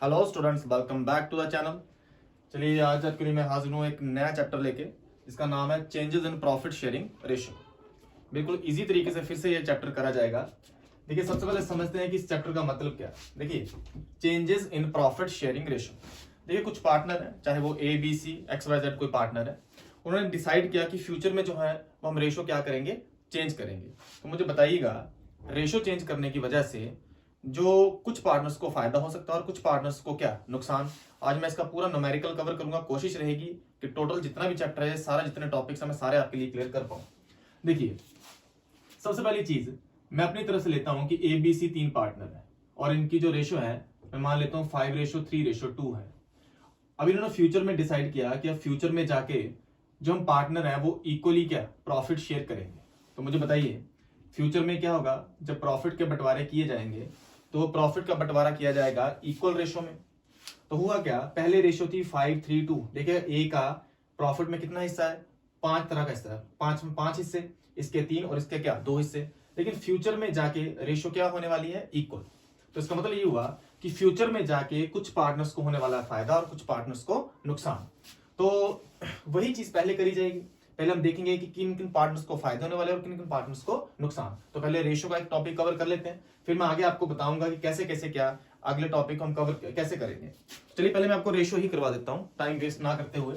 Hello students, welcome back to the channel. चलिए आज आपके लिए मैं हाजिर हूँ एक नया चैप्टर लेके, जिसका नाम है changes in profit sharing ratio. बिल्कुल इजी तरीके से फिर से ये चैप्टर करा जाएगा। देखिए, सबसे पहले समझते हैं कि इस चैप्टर का मतलब क्या है। देखिए, changes in profit sharing ratio. देखिए, कुछ पार्टनर है, चाहे वो A B C X Y Z कोई पार्टनर है, उन्होंने डिसाइड किया कि फ्यूचर में जो है वो हम रेशियो क्या करेंगे, चेंज करेंगे। तो मुझे बताइएगा, रेशियो चेंज करने की वजह से जो कुछ पार्टनर्स को फायदा हो सकता है और कुछ पार्टनर्स को क्या नुकसान। आज मैं इसका पूरा न्यूमेरिकल कवर करूंगा। कोशिश रहेगी कि टोटल जितना भी चैप्टर है, सारा जितने टॉपिक्स है, मैं सारे आपके लिए क्लियर कर पाऊं। देखिए, सबसे पहली चीज मैं अपनी तरफ से लेता हूं कि ए बी सी तीन पार्टनर है और इनकी जो रेशियो है मैं मान लेता हूं 5:3:2 है। अब इन्होंने फ्यूचर में डिसाइड किया कि अब फ्यूचर में जाके जो हम पार्टनर है वो इक्वली क्या प्रॉफिट शेयर करेंगे। तो मुझे बताइए, फ्यूचर में क्या होगा जब प्रॉफिट के बंटवारे किए जाएंगे, तो प्रॉफिट का बंटवारा किया जाएगा इक्वल रेशो में। तो हुआ क्या, पहले रेशो थी 5:3:2। देखिए, ए का प्रॉफिट में कितना हिस्सा है, 5 तरह का हिस्सा है, 5 हिस्से, इसके 3 और इसके क्या 2 हिस्से। लेकिन फ्यूचर में जाके रेशो क्या होने वाली है, इक्वल। तो इसका मतलब ये हुआ कि फ्यूचर में जाके कुछ पार्टनर्स को होने वाला है फायदा और कुछ पार्टनर्स को नुकसान। तो वही चीज पहले करी जाएगी। पहले हम देखेंगे कि किन किन पार्टनर्स को फायदे होने वाले और किन किन पार्टनर्स को नुकसान। तो पहले रेशियो का एक टॉपिक कवर कर लेते हैं, फिर मैं आगे आपको बताऊंगा कि कैसे कैसे क्या अगले टॉपिक हम कवर कैसे करेंगे। चलिए, पहले मैं आपको रेशियो ही करवा देता हूं, टाइम वेस्ट ना करते हुए।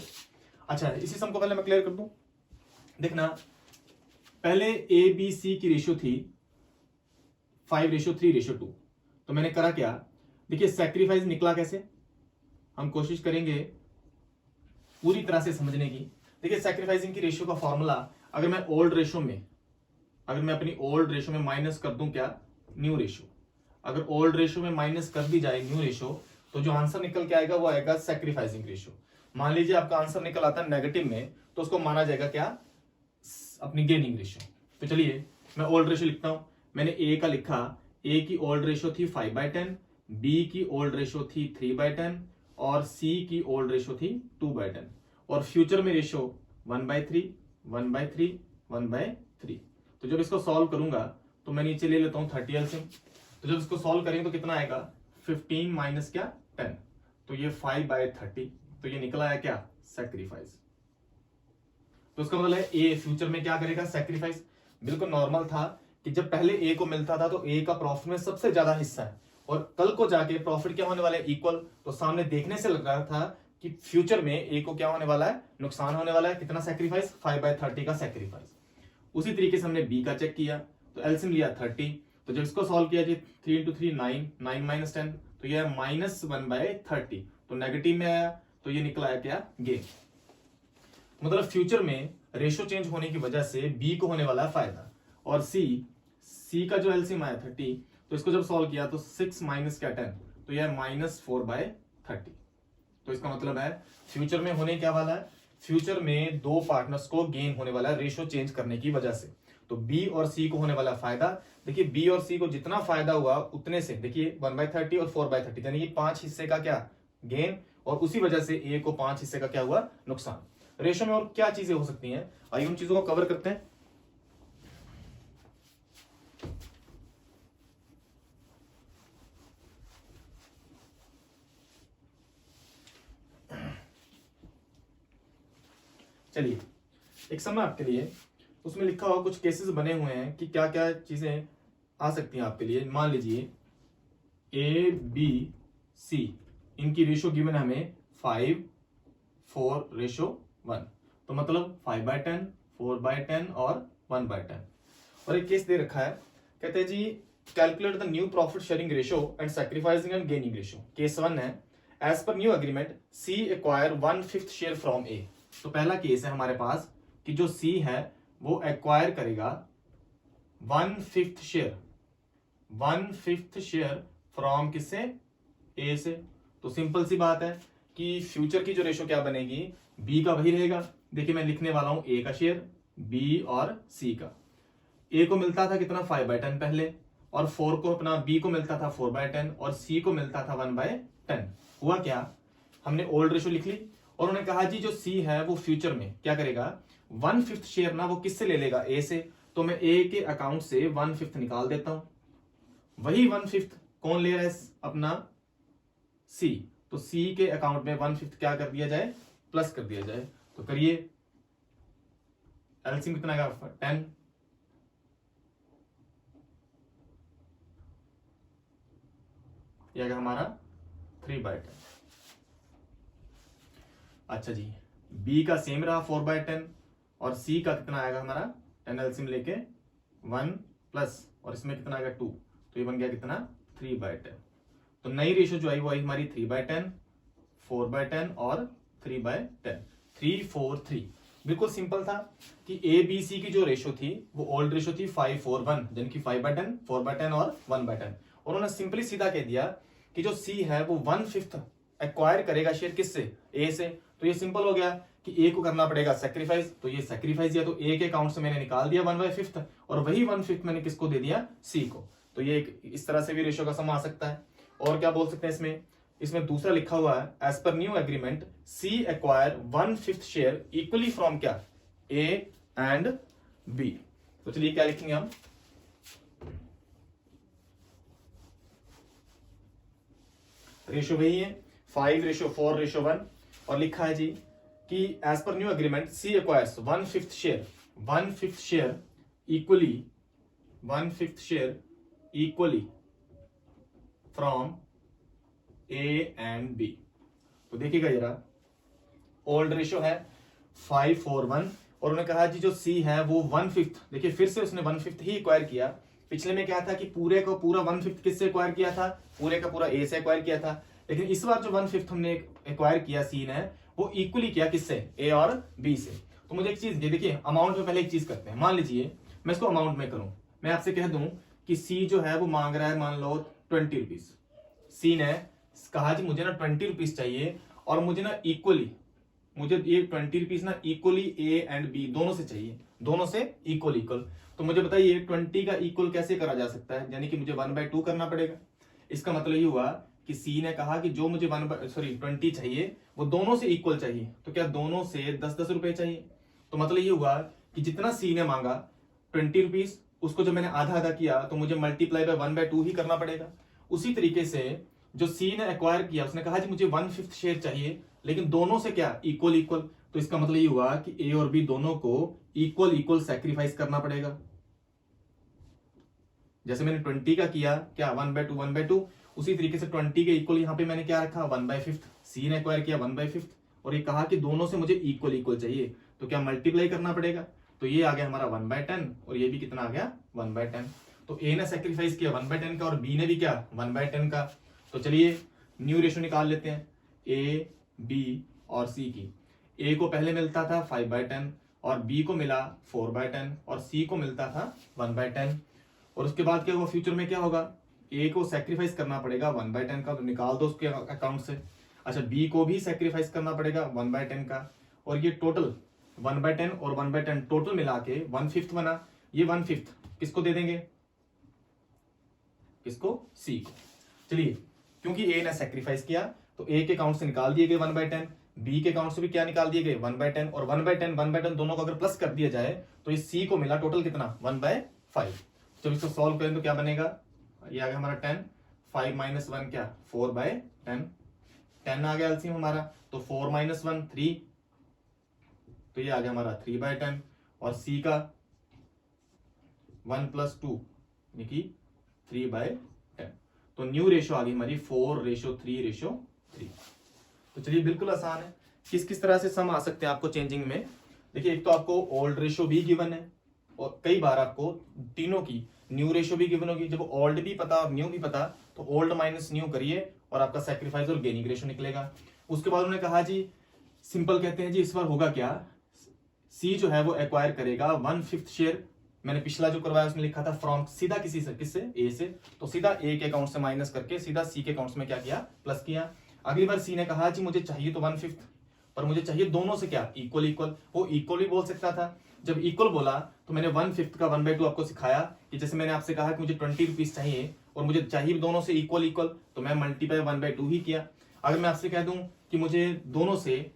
अच्छा, इसी सम को पहले मैं क्लियर कर दूं। देखना, पहले ए बी सी की रेशियो थी 5:3:2। तो मैंने करा क्या, देखिए सैक्रिफाइस निकला कैसे, हम कोशिश करेंगे पूरी तरह से समझने की। देखिए, सैक्रिफाइसिंग की रेशियो का फॉर्मूला, अगर मैं अपनी ओल्ड रेशियो में माइनस कर दूं क्या, न्यू रेशियो। अगर ओल्ड रेशियो में माइनस कर दी जाए न्यू रेशियो, तो जो आंसर निकल के आएगा वो आएगा सैक्रिफाइसिंग रेशियो। मान लीजिए आपका आंसर निकल आता है नेगेटिव में, तो उसको माना जाएगा क्या, अपनी गेनिंग रेशियो। तो चलिए मैं ओल्ड रेशियो लिखता हूं। मैंने ए का लिखा, ए की ओल्ड रेशियो थी 5/10, बी की ओल्ड रेशियो थी 3/10 और सी की ओल्ड रेशियो थी 2/10। और फ्यूचर में रेशियो 1/3 1/3 1/3। तो जब इसको सॉल्व करूंगा तो मैं नीचे ले लेता हूं 30 एलसीएम। तो जब इसको सॉल्व करेंगे तो कितना आएगा, 15 माइनस क्या 10, तो ये 5/30। तो ये निकला है क्या, सैक्रिफाइस। तो इसका मतलब है ए फ्यूचर में क्या करेगा, सैक्रिफाइस। बिल्कुल नॉर्मल था कि जब पहले ए को मिलता था तो ए का प्रॉफिट में सबसे ज्यादा हिस्सा है, और कल को जाके प्रॉफिट क्या होने वाला है, इक्वल। तो सामने देखने से लग रहा था कि फ्यूचर में ए को क्या होने वाला है, नुकसान होने वाला है। कितना सैक्रिफाइस, 5/30 का सैक्रिफाइस। उसी तरीके से हमने बी का चेक किया, तो एलसीएम लिया 30। तो जब इसको सॉल्व किया जी, 3 × 3 9, 9 - 10, तो यह -1/30। तो नेगेटिव में आया, तो ये निकला है क्या, गेन। मतलब फ्यूचर में रेशियो चेंज होने की वजह से बी को होने वाला है फायदा। और सी का जो एलसीएम आया 30, तो इसको जब सॉल्व किया तो 6 माइनस क्या 10, तो यह -4/30। तो इसका मतलब है फ्यूचर में होने क्या वाला है, फ्यूचर में दो पार्टनर्स को गेन होने वाला है रेशियो चेंज करने की वजह से। तो बी और सी को होने वाला फायदा। देखिए, बी और सी को जितना फायदा हुआ उतने से, देखिए 1/30 और 4/30, यानी कि 5 हिस्से का क्या, गेन। और उसी वजह से ए को 5 हिस्से का क्या हुआ, नुकसान। रेशियो में और क्या चीजें हो सकती हैं, आइए उन चीजों को कवर करते हैं। चलिए, एक समय आपके लिए उसमें लिखा हुआ कुछ केसेस बने हुए हैं कि क्या क्या चीजें आ सकती हैं आपके लिए। मान लीजिए ए बी सी, इनकी रेशियो गिवन है हमें 5:4:1। तो मतलब 5/10 4/10 और 1/10। और एक केस दे रखा है, कहते हैं जी calculate the new profit sharing ratio and sacrificing and gaining ratio. Case 1 है, as per new agreement C acquire 1/5 share from A. तो पहला केस है हमारे पास कि जो सी है वो एक्वायर करेगा 1/5 शेयर फ्रॉम किससे, ए से। तो सिंपल सी बात है कि फ्यूचर की जो रेशियो क्या बनेगी, बी का वही रहेगा। देखिए, मैं लिखने वाला हूं ए का शेयर, बी और सी का। ए को मिलता था कितना 5/10 पहले, और 4 को अपना बी को मिलता था 4/10 और सी को मिलता था 1/10। हुआ क्या, हमने ओल्ड रेशियो लिख ली और उन्होंने कहा जी जो सी है वो फ्यूचर में क्या करेगा, 1/5 शेयर ना वो किससे ले लेगा, ए से। तो मैं ए के अकाउंट से 1/5 निकाल देता हूं। वही 1/5 कौन ले रहा है, अपना सी, तो सी के अकाउंट में 1/5 क्या कर दिया जाए, प्लस कर दिया जाए। तो करिए, एलसीएम कितना आएगा 10, ये आएगा हमारा 3/10। अच्छा जी, बी का सेम रहा 4/10 और सी का कितना आएगा हमारा 10 एलसीएम लेके 1 प्लस और इसमें कितना आएगा 2, तो ये बन गया कितना 3/10। तो नई रेशो जो आई वो आई हमारी 3/10, 4/10 और 3/10, 3 4 3। बिल्कुल सिंपल था कि ए बी सी की जो रेशो थी वो ओल्ड रेशो थी 5 4 1, यानी कि 5/10, 4/10 और 1/10। और उन्होंने सिंपली सीधा कह दिया कि जो सी है वो 1/5 एक्वायर करेगा शेयर किससे, ए से। तो ये सिंपल हो गया कि ए को करना पड़ेगा सेक्रीफाइस, तो ये सेक्रीफाइस दिया तो ए के अकाउंट से मैंने निकाल दिया 1/5 और वही 1/5 मैंने किसको दे दिया, सी को। तो ये इस तरह से भी रेशो का सम आ सकता है। और क्या बोल सकते हैं इसमें दूसरा लिखा हुआ है, as per new agreement C acquire 1/5 share equally from क्या, ए एंड बी। तो चलिए क्या लिखेंगे हम, रेशो वही है 5:4:1 और लिखा है जी कि as per new agreement C acquires 1/5 share equally from A and B. तो देखिएगा जरा, ओल्ड रेशो है 5:4:1 और उन्होंने कहा जी जो सी है वो 1/5, देखिए फिर से उसने 1/5 ही एक्वायर किया। पिछले में क्या था कि पूरे को पूरा 1/5 किससे एक्वायर किया था, पूरे का पूरा ए से एक्वायर किया था। लेकिन इस बार जो 1/5 हमने एक्वायर किया सी ने, वो इक्वली किया किससे, ए और बी से। तो मुझे एक चीज देखिए, अमाउंट में पहले एक चीज करते हैं। मान लीजिए मैं इसको अमाउंट में करूं, मैं आपसे कह दूं कि सी जो है वो मांग रहा है मान लो 20 रुपीज। सी ने कहा जी मुझे ना 20 रुपीज चाहिए और मुझे ना इक्वली, मुझे ये 20 रुपीज ना इक्वली ए एंड बी दोनों से चाहिए, दोनों से इक्वल। तो मुझे बताइए 20 का इक्वल कैसे करा जा सकता है, यानी कि मुझे 1/2 करना पड़ेगा। इसका मतलब ये हुआ कि सी ने कहा कि जो मुझे 20 चाहिए वो दोनों से इक्वल चाहिए। तो क्या दोनों से 10-10 रुपए चाहिए। तो मतलब ये हुआ कि जितना सी ने मांगा 20 रुपीज, उसको जब मैंने आधा आधा किया तो मुझे मल्टीप्लाई बाय 1/2 ही करना पड़ेगा। उसी तरीके से जो सी ने एक्वायर किया, उसने कहा जी मुझे 1/5 शेयर चाहिए, लेकिन दोनों से क्या इक्वल। तो इसका मतलब ये हुआ कि ए और बी दोनों को इक्वल सैक्रिफाइस करना पड़ेगा। जैसे मैंने 20 का किया क्या 1/2, उसी तरीके से 20 के इक्वल यहां पे मैंने क्या रखा 1/5। सी ने एक्वायर किया 1/5 और ये कहा कि दोनों से मुझे इक्वल चाहिए, तो क्या मल्टीप्लाई करना पड़ेगा। तो ये आ गया हमारा 1/10 और ये भी कितना आ गया 1/10। तो ए ने सेक्रीफाइस किया 1/10 का और बी ने भी क्या 1/10 का। तो चलिए न्यू रेशो निकाल लेते हैं ए बी और सी की। ए को पहले मिलता था 5/10 और बी को मिला 4/10 और सी को मिलता था 1/10। और उसके बाद क्या होगा, फ्यूचर में क्या होगा, ए को सेक्रीफाइस करना पड़ेगा 1/10 का, तो निकाल दो उसके अकाउंट से। अच्छा, बी को भी सेक्रीफाइस करना पड़ेगा 1/10 का, और ये टोटल 1/10 और 1/10 टोटल मिला के 1/5 बना। ये 1/5 किसको दे देंगे, किसको, सी को। चलिए, क्योंकि ए ने सेक्रीफाइस किया तो ए के अकाउंट से निकाल दिए गए 1/10, बी के अकाउंट से भी क्या निकाल दिए गए 1/10, और 1/10 दोनों को अगर प्लस कर दिया जाए तो ये सी को मिला टोटल कितना 1/5। जब इसको सॉल्व करें तो क्या बनेगा, ये आ गया हमारा 10, 5 - 1 क्या 4/10, 10 आ गया एलसीएम हमारा, तो 4 - 1 3, तो ये आ गया हमारा 3/10, और सी का 1 + 2 यानी कि 3/10। तो न्यू रेशो आ गई हमारी 4:3:3। तो चलिए, बिल्कुल आसान है। किस तरह से सम आ सकते हैं आपको चेंजिंग में। देखिए, एक तो आपको ओल्ड रेशो भी गिवन है और कई बार आपको तीनों की न्यू रेशो भी गिवन होगी। जब ओल्ड भी पता और न्यू भी पता तो ओल्ड माइनस न्यू करिए और आपका सैक्रिफाइस और गेनिंग रेशो निकलेगा। उसके बाद उन्होंने कहा जी सिंपल कहते हैं जी, इस बार होगा क्या, सी जो है वो एक्वायर करेगा 1/5 शेयर। मैंने पिछला जो करवाया उसमें लिखा था फ्रॉम, सीधा किससे, ए से, तो सीधा ए के अकाउंट से माइनस करके सीधा सी के अकाउंट में क्या किया, प्लस किया। अगली बार सी ने कहा जी मुझे चाहिए तो 1/5, पर मुझे चाहिए दोनों से क्या इक्वल। वो इक्वल भी बोल सकता था। जब इक्वल बोला तो मैंने 1/5 का 1/2 आपको सिखाया कि जैसे मैंने आपसे कहा कि मुझे 20 रुपीज चाहिए और मुझे चाहिए दोनों से इक्वल, तो मैं मल्टीप्लाई 1/2 ही किया। अगर मैं आपसे कह दूं कि मुझे दोनों से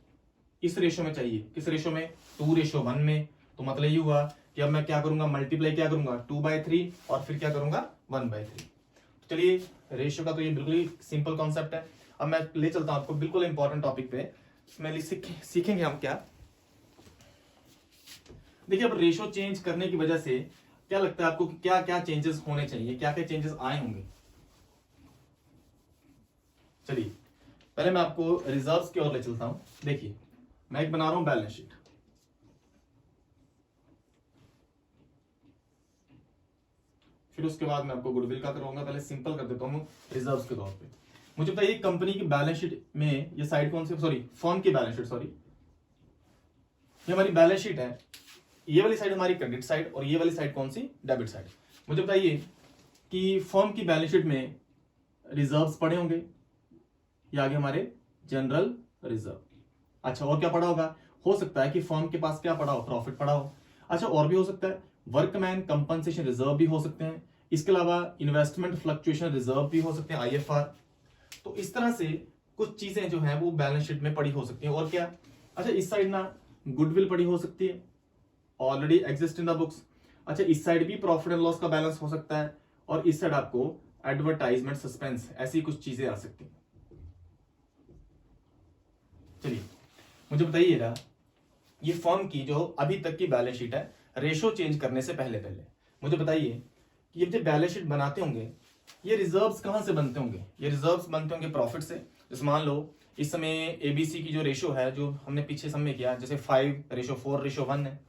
इस रेशो में चाहिए, किस रेशो में, 2:1 में, तो मतलब ये हुआ कि अब मैं क्या करूंगा, मल्टीप्लाई क्या करूंगा 2/3 और फिर क्या करूंगा 1/3। तो चलिए, रेशो का तो ये बिल्कुल ही सिंपल कॉन्सेप्ट है। अब मैं ले चलता हूं आपको बिल्कुल इंपॉर्टेंट टॉपिक पे, इसमें सीखेंगे हम क्या। देखिए अब रेशो चेंज करने की वजह से क्या लगता है आपको कि क्या क्या चेंजेस होने चाहिए, क्या क्या चेंजेस आए होंगे। चलिए पहले मैं आपको रिजर्व्स की ओर ले चलता हूं। देखिए मैं एक बना रहा हूं बैलेंस शीट, फिर उसके बाद मैं आपको गुडविल का करूंगा। पहले सिंपल कर देता हूं रिजर्व्स के तौर पे। मुझे बताइए कंपनी की बैलेंस शीट में ये साइड कौन सी, सॉरी फर्म की बैलेंस शीट, सॉरी ये हमारी बैलेंस शीट है। ये वाली साइड हमारी क्रेडिट साइड और ये वाली साइड कौन सी, डेबिट साइड। मुझे बताइए कि फर्म की बैलेंस शीट में रिजर्व्स पड़े होंगे, ये आगे हमारे जनरल रिजर्व। अच्छा और क्या पड़ा होगा, हो सकता है कि फर्म के पास क्या पड़ा हो, प्रॉफिट पड़ा हो। अच्छा और भी हो सकता है वर्कमैन कंपनसेशन रिजर्व भी हो सकते हैं, इसके अलावा इन्वेस्टमेंट फ्लक्चुएशन रिजर्व भी हो सकते हैं, IFR। तो इस तरह से कुछ चीजें जो है वो बैलेंस शीट में पड़ी हो सकती हैं। और क्या, अच्छा इस साइड ना गुडविल पड़ी हो सकती है, already exist in the books. अच्छा इस साइड भी प्रॉफिट एंड लॉस का बैलेंस हो सकता है, और इस साइड आपको एडवर्टाइजमेंट सस्पेंस, ऐसी कुछ चीजें आ सकती हैं। चलिए मुझे बताइएगा ये फर्म की जो अभी तक की बैलेंस शीट है रेशो चेंज करने से पहले पहले, मुझे बताइए कि ये जो बैलेंस शीट बनाते होंगे ये रिजर्व्स कहां से बनते होंगे। ये रिजर्व्स बनते होंगे प्रॉफिट से। जैसे मान लो इस समय ABC की जो रेशो है, जो हमने पीछे समय किया, जैसे 5:4:1 है।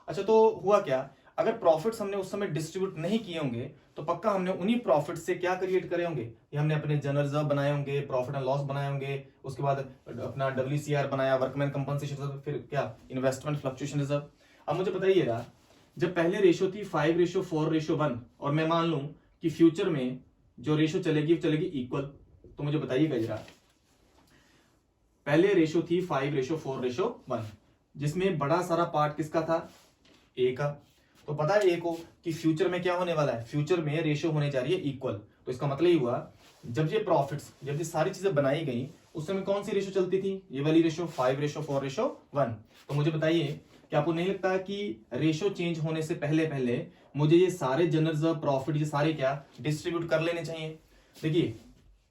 अच्छा तो हुआ क्या, अगर प्रॉफिट्स हमने उस समय डिस्ट्रीब्यूट नहीं किए होंगे तो पक्का हमने उन्हीं प्रॉफिट से क्या क्रिएट करे होंगे, ये हमने अपने जनरल रिजर्व बनाए होंगे, प्रॉफिट एंड लॉस बनाए होंगे, उसके बाद अपना WCR बनाया, वर्कमैन कंपनसेशन रिजर्व, फिर क्या इन्वेस्टमेंट फ्लक्चुएशन रिजर्व। अब मुझे बताइएगा जब पहले रेशो थी 5:4:1 और मैं मान लूं कि फ्यूचर में जो रेशो चलेगी इक्वल, तो मुझे बताइएगा जरा, पहले रेशो थी 5:4:1 जिसमें बड़ा सारा पार्ट किसका था, A का। तो पता है A को कि फ्यूचर में क्या होने वाला है, फ्यूचर में रेशो होने जा रही है इक्वल। तो इसका मतलब ये हुआ जब ये प्रॉफिट्स, जब ये सारी चीजें बनाई गई उस समय कौन सी रेशो चलती थी, ये वाली रेशो 5:4:1। तो मुझे बताइए कि आपको नहीं लगता कि रेशो चेंज होने से पहले पहले मुझे ये सारे जनरल रिजर्व, प्रॉफिट, ये सारे क्या डिस्ट्रीब्यूट कर लेने चाहिए। देखिए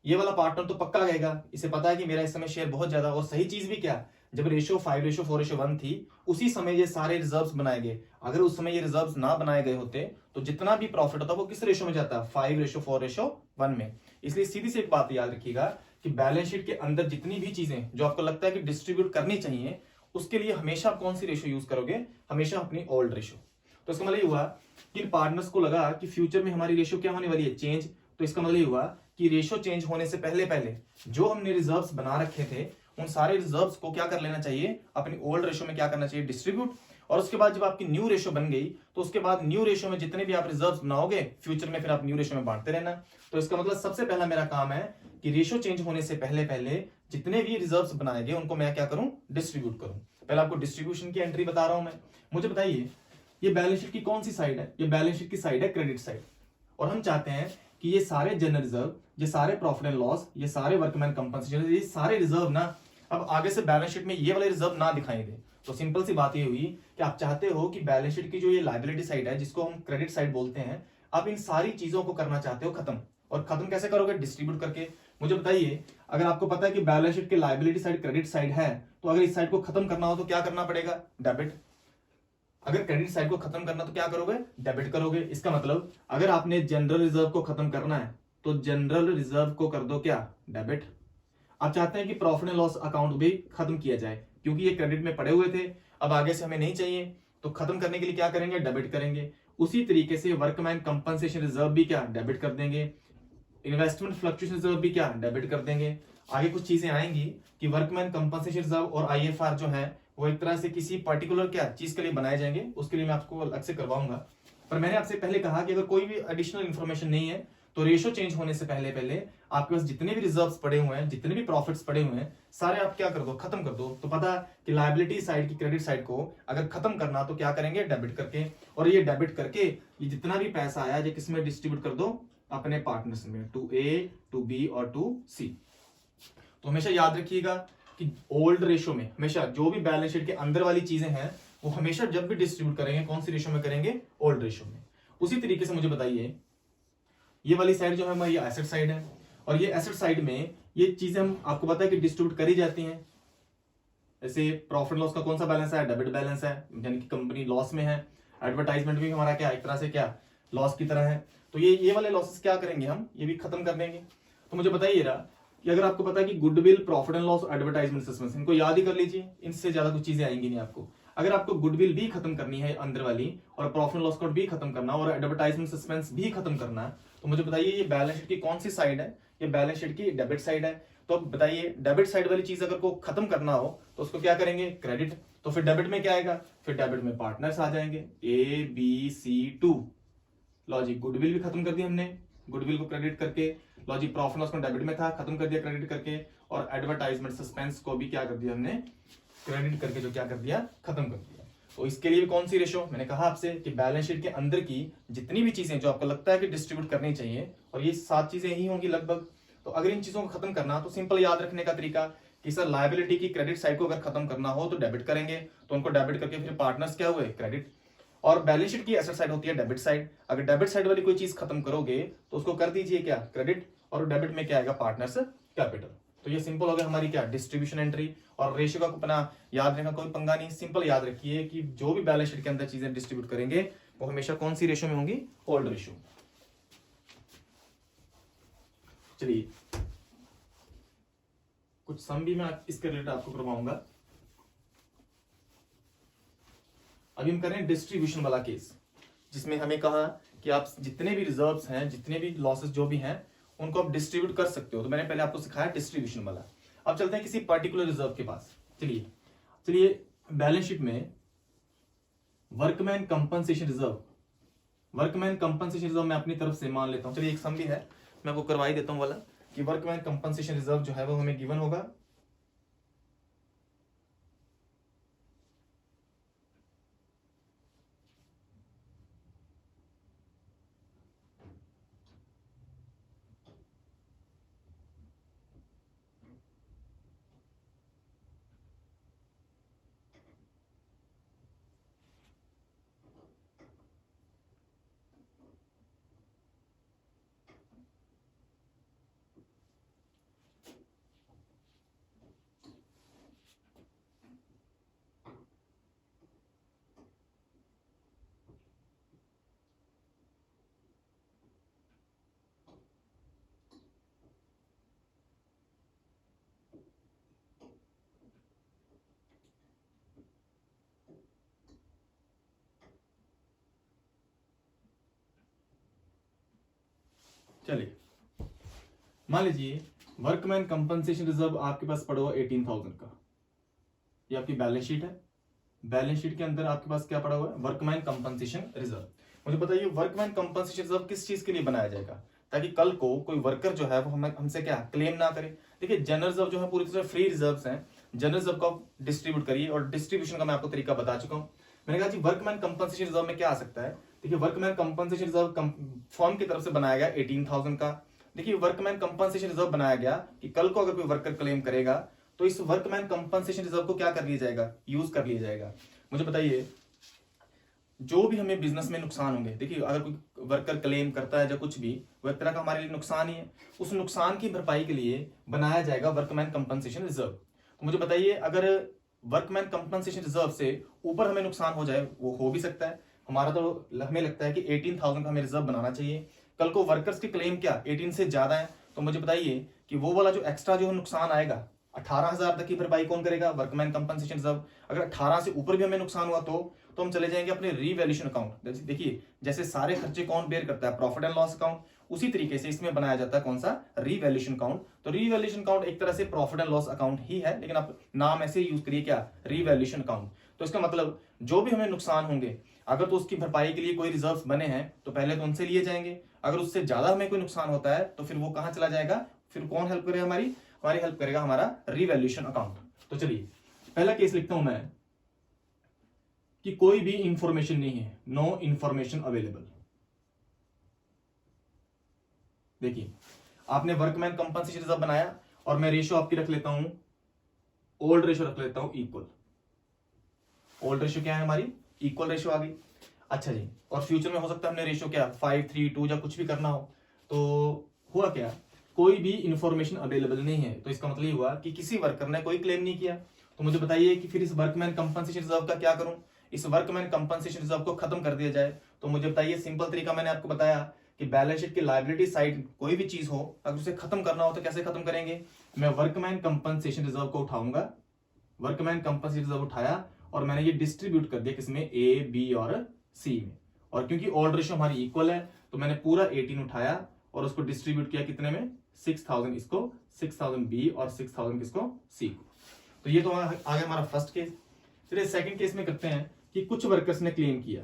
ये वाला पार्टनर तो पक्का लगेगा, इसे पता है कि मेरा इस समय शेयर बहुत ज्यादा, और सही चीज भी क्या, जब रेशो 5:4:1 थी उसी समय ये सारे रिजर्व्स बनाए गए। अगर उस समय ये रिजर्व्स ना बनाए गए होते तो जितना भी प्रॉफिट होता वो किस रेशो में जाता, 5:4:1 में। इसलिए सीधी सी एक बात याद रखिएगा कि बैलेंस शीट के अंदर जितनी भी चीजें जो आपको लगता है कि डिस्ट्रीब्यूट करनी चाहिए, उसके लिए हमेशा आप कौन सी रेशो यूज करोगे, हमेशा अपनी ओल्ड रेशो। तो इसका मतलब हुआ कि पार्टनर्स को लगा कि फ्यूचर में हमारी रेशो क्या होने वाली है, चेंज। तो इसका मतलब हुआ कि रेशो चेंज होने से पहले पहले जो हमने रिजर्व्स बना रखे थे उन सारे रिजर्व्स को क्या कर लेना चाहिए, अपनी ओल्ड रेशो में क्या करना चाहिए, डिस्ट्रीब्यूट। और उसके बाद जब आपकी न्यू रेशो बन गई तो उसके बाद न्यू रेशो में जितने भी आप रिजर्व्स बनाओगे फ्यूचर में फिर आप न्यू रेशो में बांटते रहना। तो इसका मतलब सबसे पहला मेरा काम है कि रेशो चेंज होने से पहले पहले जितने भी रिजर्व्स बनाए गए उनको मैं क्या करूं, डिस्ट्रीब्यूट करूं। पहले आपको डिस्ट्रीब्यूशन की एंट्री बता रहा हूं मैं। मुझे बताइए ये बैलेंस शीट की कौन सी साइड है, ये बैलेंस शीट की साइड है क्रेडिट साइड। और हम चाहते हैं कि ये सारे जनरल रिजर्व, ये सारे प्रॉफिट एंड लॉस, ये सारे वर्कमैन कंपनसेशन, ये सारे रिजर्व ना अब आगे से बैलेंस शीट में ये वाले रिजर्व ना दिखाई दे। तो सिंपल सी बात ये हुई कि आप चाहते हो कि बैलेंस शीट की जो ये लायबिलिटी साइड है जिसको हम क्रेडिट साइड बोलते हैं, आप इन सारी चीजों को करना चाहते हो खत्म। और खत्म कैसे करोगे, डिस्ट्रीब्यूट करके। मुझे बताइए अगर आपको पता है कि बैलेंस शीट की लायबिलिटी साइड क्रेडिट साइड है तो अगर इस साइड को खत्म करना हो तो क्या करना पड़ेगा, डेबिट। अगर क्रेडिट साइड को खत्म करना तो क्या करोगे, डेबिट करोगे। इसका मतलब अगर आपने जनरल रिजर्व को खत्म करना है तो जनरल रिजर्व को कर दो क्या, डेबिट। आप चाहते हैं कि प्रॉफिट एंड लॉस अकाउंट भी खत्म किया जाए क्योंकि ये क्रेडिट में पड़े हुए थे, अब आगे से हमें नहीं चाहिए, तो खत्म करने के लिए क्या करेंगे, डेबिट करेंगे। उसी तरीके से वर्कमैन कंपनसेशन रिजर्व भी क्या, डेबिट कर देंगे। इन्वेस्टमेंट फ्लक्चुएशन रिजर्व भी क्या, डेबिट कर देंगे। आगे कुछ चीजें आएंगी कि वर्कमैन कंपनसेशन रिजर्व और IFR जो है वो एक तरह से किसी पर्टिकुलर क्या चीज के लिए बनाए जाएंगे, उसके लिए मैं आपको अलग से करवाऊंगा। पर मैंने आपसे पहले कहा कि अगर कोई भी एडिशनल इंफॉर्मेशन नहीं है तो रेशो चेंज होने से पहले पहले आपके पास जितने भी रिजर्व्स पड़े हुए हैं, जितने भी प्रॉफिट्स पड़े हुए हैं, सारे आप क्या कर दो, खत्म कर दो। तो पता कि लायबिलिटी साइड की क्रेडिट साइड को अगर खत्म करना तो क्या करेंगे, डेबिट करके। और ये डेबिट करके ये जितना भी पैसा आया ये किसमें डिस्ट्रीब्यूट कर दो, अपने पार्टनर्स में, टू A, टू B और टू C। तो हमेशा याद रखिएगा कि ओल्ड रेशो में हमेशा जो भी बैलेंस शीट के अंदर वाली चीजें हैं वो हमेशा जब भी डिस्ट्रीब्यूट करेंगे कौन सी रेशो में करेंगे, ओल्ड रेशो में। उसी तरीके से मुझे बताइए ये वाली साइड जो है हमारी एसेट साइड है, और ये एसेट साइड में ये चीजें हम आपको पता है कि डिस्ट्रीब्यूट करी जाती हैं। जैसे प्रॉफिट लॉस का कौन सा बैलेंस है, डेबिट बैलेंस है, यानी कि कंपनी लॉस में है। एडवर्टाइजमेंट भी हमारा क्या एक तरह से क्या लॉस की तरह है। तो ये वाले लॉसेस क्या करेंगे हम, ये भी खत्म कर देंगे। तो मुझे बताइए रहा कि अगर आपको पता है कि goodwill, profit and loss, advertisement suspense, इनको याद ही कर लीजिए, इनसे ज्यादा कुछ चीजें आएंगी नहीं आपको। अगर आपको गुडविल भी खत्म करनी है अंदर वाली, और प्रॉफिट एंड लॉस अकाउंट भी खत्म करना, और एडवर्टाइजमेंट सस्पेंस भी खत्म करना है, तो मुझे बताइए ये बैलेंस शीट की कौन सी साइड है? ये बैलेंस शीट की डेबिट साइड है। तो बताइए डेबिट साइड वाली चीज अगर को खत्म करना हो तो उसको क्या करेंगे, क्रेडिट। तो फिर डेबिट में क्या आएगा, फिर डेबिट में पार्टनर्स आ जाएंगे, ABC2। लॉजिक गुडविल भी खत्म कर दिया हमने, गुडविल को क्रेडिट करके। लॉजिक प्रॉफिट लॉस में डेबिट में था, खत्म कर दिया क्रेडिट करके। और एडवर्टाइजमेंट सस्पेंस को भी क्या कर दिया हमने, क्रेडिट करके जो क्या कर दिया, खत्म कर दिया। तो इसके लिए कौन सी रेशो, मैंने कहा आपसे कि बैलेंस शीट के अंदर की जितनी भी चीजें जो आपको लगता है कि डिस्ट्रीब्यूट करनी चाहिए, और ये 7 चीजें ही होंगी लगभग। तो अगर इन चीजों को खत्म करना तो सिंपल याद रखने का तरीका कि सर लायबिलिटी की क्रेडिट साइड को अगर खत्म करना हो तो डेबिट करेंगे, तो उनको डेबिट करके फिर पार्टनर्स क्या हुए, क्रेडिट। और बैलेंस शीट की एसेट साइड होती है डेबिट साइड। अगर डेबिट साइड वाली कोई चीज खत्म करोगे तो उसको कर दीजिए क्या, क्रेडिट। और डेबिट में क्या आएगा, पार्टनर्स कैपिटल। तो ये सिंपल हो गया हमारी क्या, डिस्ट्रीब्यूशन एंट्री। और रेशियो का अपना याद रखना कोई पंगा नहीं, सिंपल याद रखिए कि जो भी बैलेंस शीट के अंदर चीजें डिस्ट्रीब्यूट करेंगे वो हमेशा कौन सी रेशियो में होंगी, ओल्ड रेशियो। चलिए कुछ सम भी मैं इसके रिलेटेड आपको करवाऊंगा। अभी हम कर रहे हैं डिस्ट्रीब्यूशन वाला केस, जिसमें हमें कहा कि आप जितने भी रिजर्व्स हैं, जितने भी लॉसेस जो भी हैं, उनको आप डिस्ट्रीब्यूट कर सकते हो। तो मैंने पहले आपको सिखाया डिस्ट्रीब्यूशन वाला। अब चलते हैं किसी पर्टिकुलर रिजर्व के पास। चलिए बैलेंस शीट में workman compensation reserve, workman compensation reserve मैं अपनी तरफ से मान लेता हूं। चलिए एक सम भी है, मैं आपको करवा ही देता हूं वाला कि वर्कमैन कंपनसेशन रिजर्व जो है वो हमें गिवन होगा। चलिए मान लीजिए वर्कमैन कंपनसेशन रिजर्व आपके पास पड़ा हुआ 18,000 का, ये आपकी बैलेंस शीट है। बैलेंस शीट के अंदर आपके पास क्या पड़ा हुआ है, वर्कमैन कंपनसेशन रिजर्व। मुझे बताइए वर्कमैन कंपनसेशन रिजर्व किस चीज के लिए बनाया जाएगा, ताकि कल को कोई वर्कर जो है वो हमसे क्या क्लेम ना करे। देखिए जनरल रिजर्व जो है पूरी तरह फ्री रिजर्व्स हैं, जनरल रिजर्व को आप डिस्ट्रीब्यूट करिए, और डिस्ट्रीब्यूशन का मैं आपको तरीका बता चुका हूं। मैंने कहा जी वर्कमैन कंपनसेशन रिजर्व में क्या आ सकता है। देखिए वर्कमैन कंपनसेशन रिजर्व फर्म की तरफ से बनाया गया 18,000 का। देखिए वर्कमैन कंपनसेशन रिजर्व बनाया गया कि कल को अगर कोई वर्कर क्लेम करेगा तो इस वर्कमैन कंपनसेशन रिजर्व को क्या कर लिया जाएगा, यूज कर लिया जाएगा। मुझे बताइए जो भी हमें बिजनेस में नुकसान होंगे, देखिए अगर कोई वर्कर क्लेम करता है या कुछ भी, वो एक तरह का हमारे लिए नुकसान ही है, उस नुकसान की भरपाई के लिए बनाया जाएगा वर्कमैन कंपनसेशन रिजर्व। तो मुझे बताइए अगर वर्कमैन कंपनसेशन रिजर्व से ऊपर हमें नुकसान हो जाए, वो हो भी सकता है, हमारा तो हमें लगता है कि 18,000 का हमें रिजर्व बनाना चाहिए। कल को वर्कर्स के क्लेम क्या 18 से ज्यादा है, तो मुझे बताइए कि वो वाला जो एक्स्ट्रा जो नुकसान आएगा 18,000 तक की भरपाई कौन करेगा, वर्कमैन कंपनसेशन रिजर्व। अगर 18 से ऊपर भी हमें नुकसान हुआ तो हम चले जाएंगे अपने रीवैल्यूएशन अकाउंट। देखिए जैसे सारे खर्चे कौन बेयर करता है, प्रॉफिट एंड लॉस अकाउंट, उसी तरीके से इसमें बनाया जाता है कौन सा, रीवैल्यूएशन अकाउंट। तो रीवैल्यूएशन अकाउंट एक तरह से प्रॉफिट एंड लॉस अकाउंट ही है, लेकिन आप नाम ऐसे यूज करिए क्या, रीवैल्यूएशन अकाउंट। तो इसका मतलब जो भी हमें नुकसान होंगे अगर तो उसकी भरपाई के लिए कोई रिजर्व बने हैं तो पहले तो उनसे लिए जाएंगे। अगर उससे ज्यादा हमें कोई नुकसान होता है तो फिर वो कहां चला जाएगा, फिर कौन हेल्प करेगा, हमारी हेल्प करेगा हमारा रीवैल्यूएशन अकाउंट। तो चलिए पहला केस लिखता हूं मैं कि कोई भी इंफॉर्मेशन नहीं है, नो इंफॉर्मेशन अवेलेबल। देखिए आपने वर्कमैन कंपनसेशन रिजर्व बनाया और मैं रेशियो आपकी रख लेता हूं, ओल्ड रेशियो रख लेता हूं इक्वल। ओल्ड रेशियो क्या है हमारी, इक्वल रेशियो आ गई। अच्छा जी, और फ्यूचर में हो सकता है हमने रेशियो क्या 5, 3, 2 या कुछ भी करना हो। तो हुआ क्या, कोई भी इंफॉर्मेशन अवेलेबल नहीं है, तो इसका मतलब ये हुआ कि किसी वर्कर ने कोई क्लेम नहीं किया। तो मुझे बताइए कि फिर इस वर्कमैन कंपनसेशन रिजर्व का क्या करूं, इस वर्कमैन कंपनसेशन रिजर्व को खत्म कर दिया जाए। तो मुझे बताइए, सिंपल तरीका मैंने आपको बताया कि बैलेंस शीट की लायबिलिटी साइड कोई भी चीज हो, अगर उसे खत्म करना हो तो कैसे खत्म करेंगे, मैं वर्कमैन कंपनसेशन रिजर्व को उठाऊंगा, वर्कमैन कंपनसेशन रिजर्व उठाया और मैंने ये डिस्ट्रीब्यूट कर दिया किसमें, ए, बी और सी में। और क्योंकि ऑल रेशियो हमारी इक्वल है तो मैंने पूरा 18 उठाया और उसको डिस्ट्रीब्यूट किया कितने में, 6000 इसको, 6000 बी और 6000 किसको, सी को। तो ये तो आ गया हमारा फर्स्ट केस। चलिए सेकंड केस में करते हैं कि कुछ वर्कर्स ने क्लेम किया।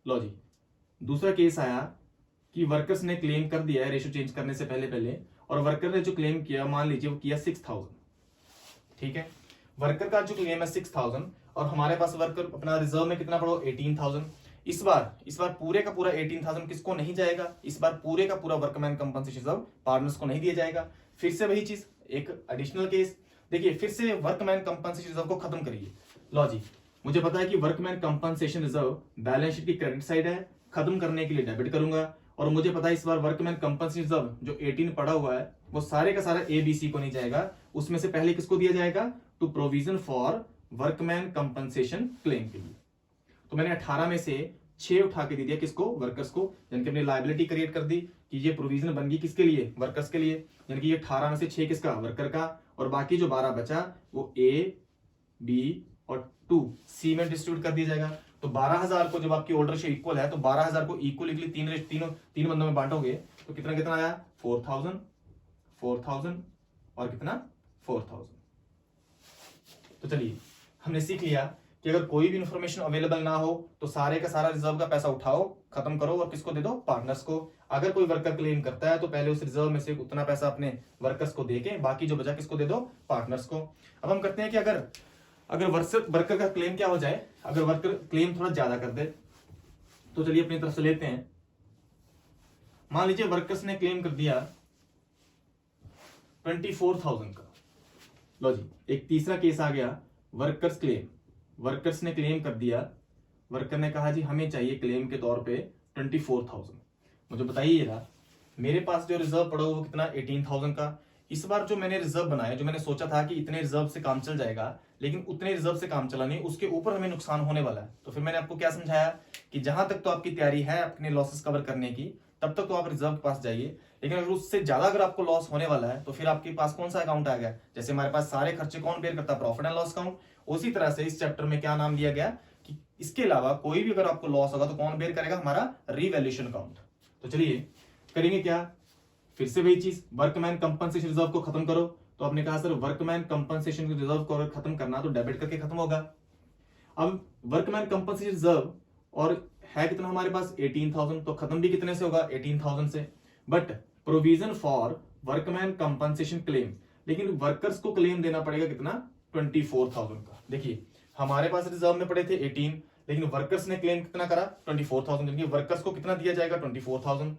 लो जी, दूसरा केस आया कि वर्कर्स ने क्लेम कर दिया है रेशियो चेंज करने से पहले और वर्कर ने जो क्लेम किया, मान लीजिए वो किया 6000, ठीक है। वर्कर का जो क्लेम है 6000 और हमारे पास वर्कर अपना रिजर्व में कितना पड़ो, 18000। इस बार पूरे का पूरा 18000 किसको नहीं जाएगा, इस बार पूरे का पूरा वर्कमैन कंपनसेशन रिजर्व पार्टनर्स को नहीं दिया जाएगा। फिर से वही चीज, एक एडिशनल केस। देखिए फिर से वर्कमैन कंपनसेशन रिजर्व को खत्म करिए। लो जी, मुझे पता है कि workman compensation reserve balance sheet की क्रेडिट साइड है, खत्म करने के लिए डेबिट करूंगा। और मुझे पता है इस बार वर्कमैन कंपनसेशन रिजर्व जो 18 पड़ा हुआ है वो सारे का सारा ABC को नहीं जाएगा, उसमें से पहले किसको दिया जाएगा, to provision for workman compensation claim के लिए। तो मैंने 18 में से 6 उठा के दे दिया किसको, वर्कर्स को, यानी कि अपनी लायबिलिटी क्रिएट कर दी कि ये प्रोविजन बन गई किसके लिए, वर्कर्स के लिए। यानी कि ये 18 में से 6 किसका, वर्कर का, और बाकी जो 12 बचा वो A, B और 2 C में डिस्ट्रीब्यूट कर दिया जाएगा। तो 12000 को जब आपकी ऑर्डर रेशियो इक्वल है तो 12000 को इक्वली तीन बंदों में बांटोगे तो कितना कितना आया, 4000 4000 और कितना, 4000। तो चलिए हमने सीख लिया कि अगर कोई भी इंफॉर्मेशन अवेलेबल ना हो तो सारे का सारा रिजर्व का पैसा उठाओ, खत्म करो और किसको दे दो, पार्टनर्स को। अगर कोई वर्कर क्लेम करता है तो पहले उस रिजर्व में से उतना पैसा अपने वर्कर्स को देके बाकी जो बचा किसको दे दो, पार्टनर्स को। अब हम करते हैं कि अगर वर्कर का क्लेम क्या हो जाए, अगर वर्कर क्लेम थोड़ा ज्यादा कर दे तो चलिए अपनी तरफ से लेते हैं। मान लीजिए वर्कर्स ने क्लेम कर दिया 24,000 का। लो जी, एक तीसरा केस आ गया, वर्कर्स क्लेम। वर्कर्स ने क्लेम कर दिया, वर्कर ने कहा जी हमें चाहिए क्लेम के तौर पे 24,000। मुझे बताइए जरा, मेरे पास जो रिजर्व पड़ा वो कितना, 18,000 का। इस बार जो मैंने रिजर्व बनाया, जो मैंने सोचा था कि इतने रिजर्व से काम चल जाएगा, लेकिन उतने रिजर्व से काम चला नहीं, उसके ऊपर हमें नुकसान होने वाला है। तो फिर मैंने आपको क्या समझाया कि जहां तक तो आपकी तैयारी है अपने लॉसेस कवर करने की, तब तक तो आप रिजर्व के पास जाइए। लेकिन अगर उससे ज्यादा अगर आपको लॉस होने वाला है तो फिर आपके पास कौन सा अकाउंट आ गया, जैसे हमारे पास सारे खर्चे कौन बेयर करता है, प्रॉफिट एंड लॉस अकाउंट। उसी तरह से इस चैप्टर में क्या नाम दिया गया कि इसके अलावा कोई भी अगर आपको लॉस होगा तो कौन बेयर करेगा, हमारा रीवैल्यूएशन अकाउंट। तो चलिए करेंगे क्या, फिर से वही चीज, वर्कमैन कंपनसेशन रिजर्व को खत्म करो। तो आपने कहा सर वर्कमैन कंपनसेशन रिजर्व को अगर खत्म करना तो डेबिट करके खत्म होगा। अब वर्कमैन कंपनसेशन रिजर्व और है कितना हमारे पास, 18,000, तो खत्म भी कितने से होगा, 18,000 से। But provision for workman compensation claim, लेकिन वर्कर्स को क्लेम देना पड़ेगा कितना, 24,000 का। देखिए हमारे पास रिजर्व में पड़े थे 18, लेकिन वर्कर्स ने क्लेम कितना करा, 24,000। यानी वर्कर्स को कितना दिया जाएगा, 24,000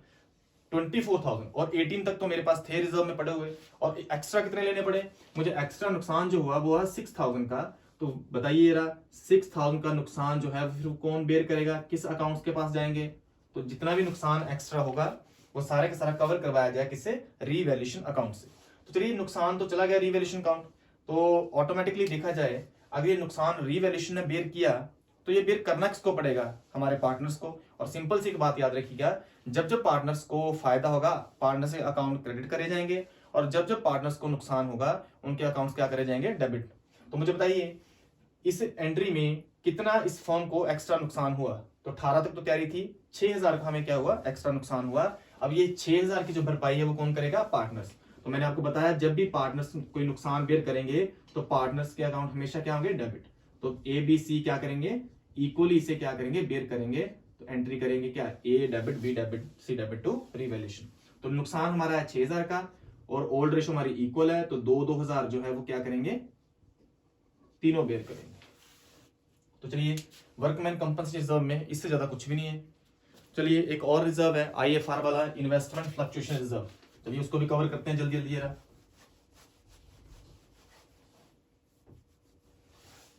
और 18 तक तो मेरे पास थे रिजर्व में पड़े हुए, और एक्स्ट्रा कितने लेने पड़े मुझे, एक्स्ट्रा नुकसान जो हुआ वो हुआ 6,000 का। तो बताइए जरा, 6,000 का नुकसान जो है फिर कौन बेयर करेगा, किस अकाउंट्स के पास जाएंगे। तो जितना भी नुकसान एक्स्ट्रा होगा वो सारे का सारा कवर करवाया जाए किससे, रीवैल्यूएशन अकाउंट से। तो चलिए नुकसान तो चला गया रीवैल्यूएशन अकाउंट, तो ऑटोमेटिकली देखा जाए अगर ये नुकसान रीवैल्यूएशन ने बेयर किया तो ये बेयर करना किसको पड़ेगा, हमारे पार्टनर्स को। और सिंपल सी एक बात याद रखिएगा, जब जब पार्टनर्स को फायदा होगा पार्टनर से अकाउंट क्रेडिट करे जाएंगे, और जब जब पार्टनर्स को नुकसान होगा उनके अकाउंट्स क्या करे जाएंगे, डेबिट। तो मुझे बताइए इस एंट्री में कितना इस फर्म को एक्स्ट्रा नुकसान हुआ। तो 18 तक तो तैयारी थी, 6,000 का हमें क्या हुआ, एक्स्ट्रा नुकसान हुआ। अब ये 6,000 की जो भरपाई है वो कौन करेगा, पार्टनर्स। तो मैंने आपको बताया जब भी पार्टनर्स कोई नुकसान बेयर करेंगे तो पार्टनर्स के अकाउंट हमेशा क्या होंगे, डेबिट। तो ABC क्या करेंगे, इक्वली इसे क्या करेंगे, बेयर करेंगे। तो एंट्री करेंगे क्या, A debit, B debit, C debit to revaluation. तो नुकसान हमारा है 6,000 का और ओल्ड रेशो हमारी इक्वल है, तो 2,000 जो है वो क्या करेंगे, तीनों बेयर करेंगे। तो चलिए वर्कमैन कंपनसेशन रिजर्व में इससे ज्यादा कुछ भी नहीं है। चलिए एक और रिजर्व है IFR वाला, इन्वेस्टमेंट फ्लक्चुएशन रिजर्व। चलिए उसको भी कवर करते हैं जल्दी जल्दी जरा।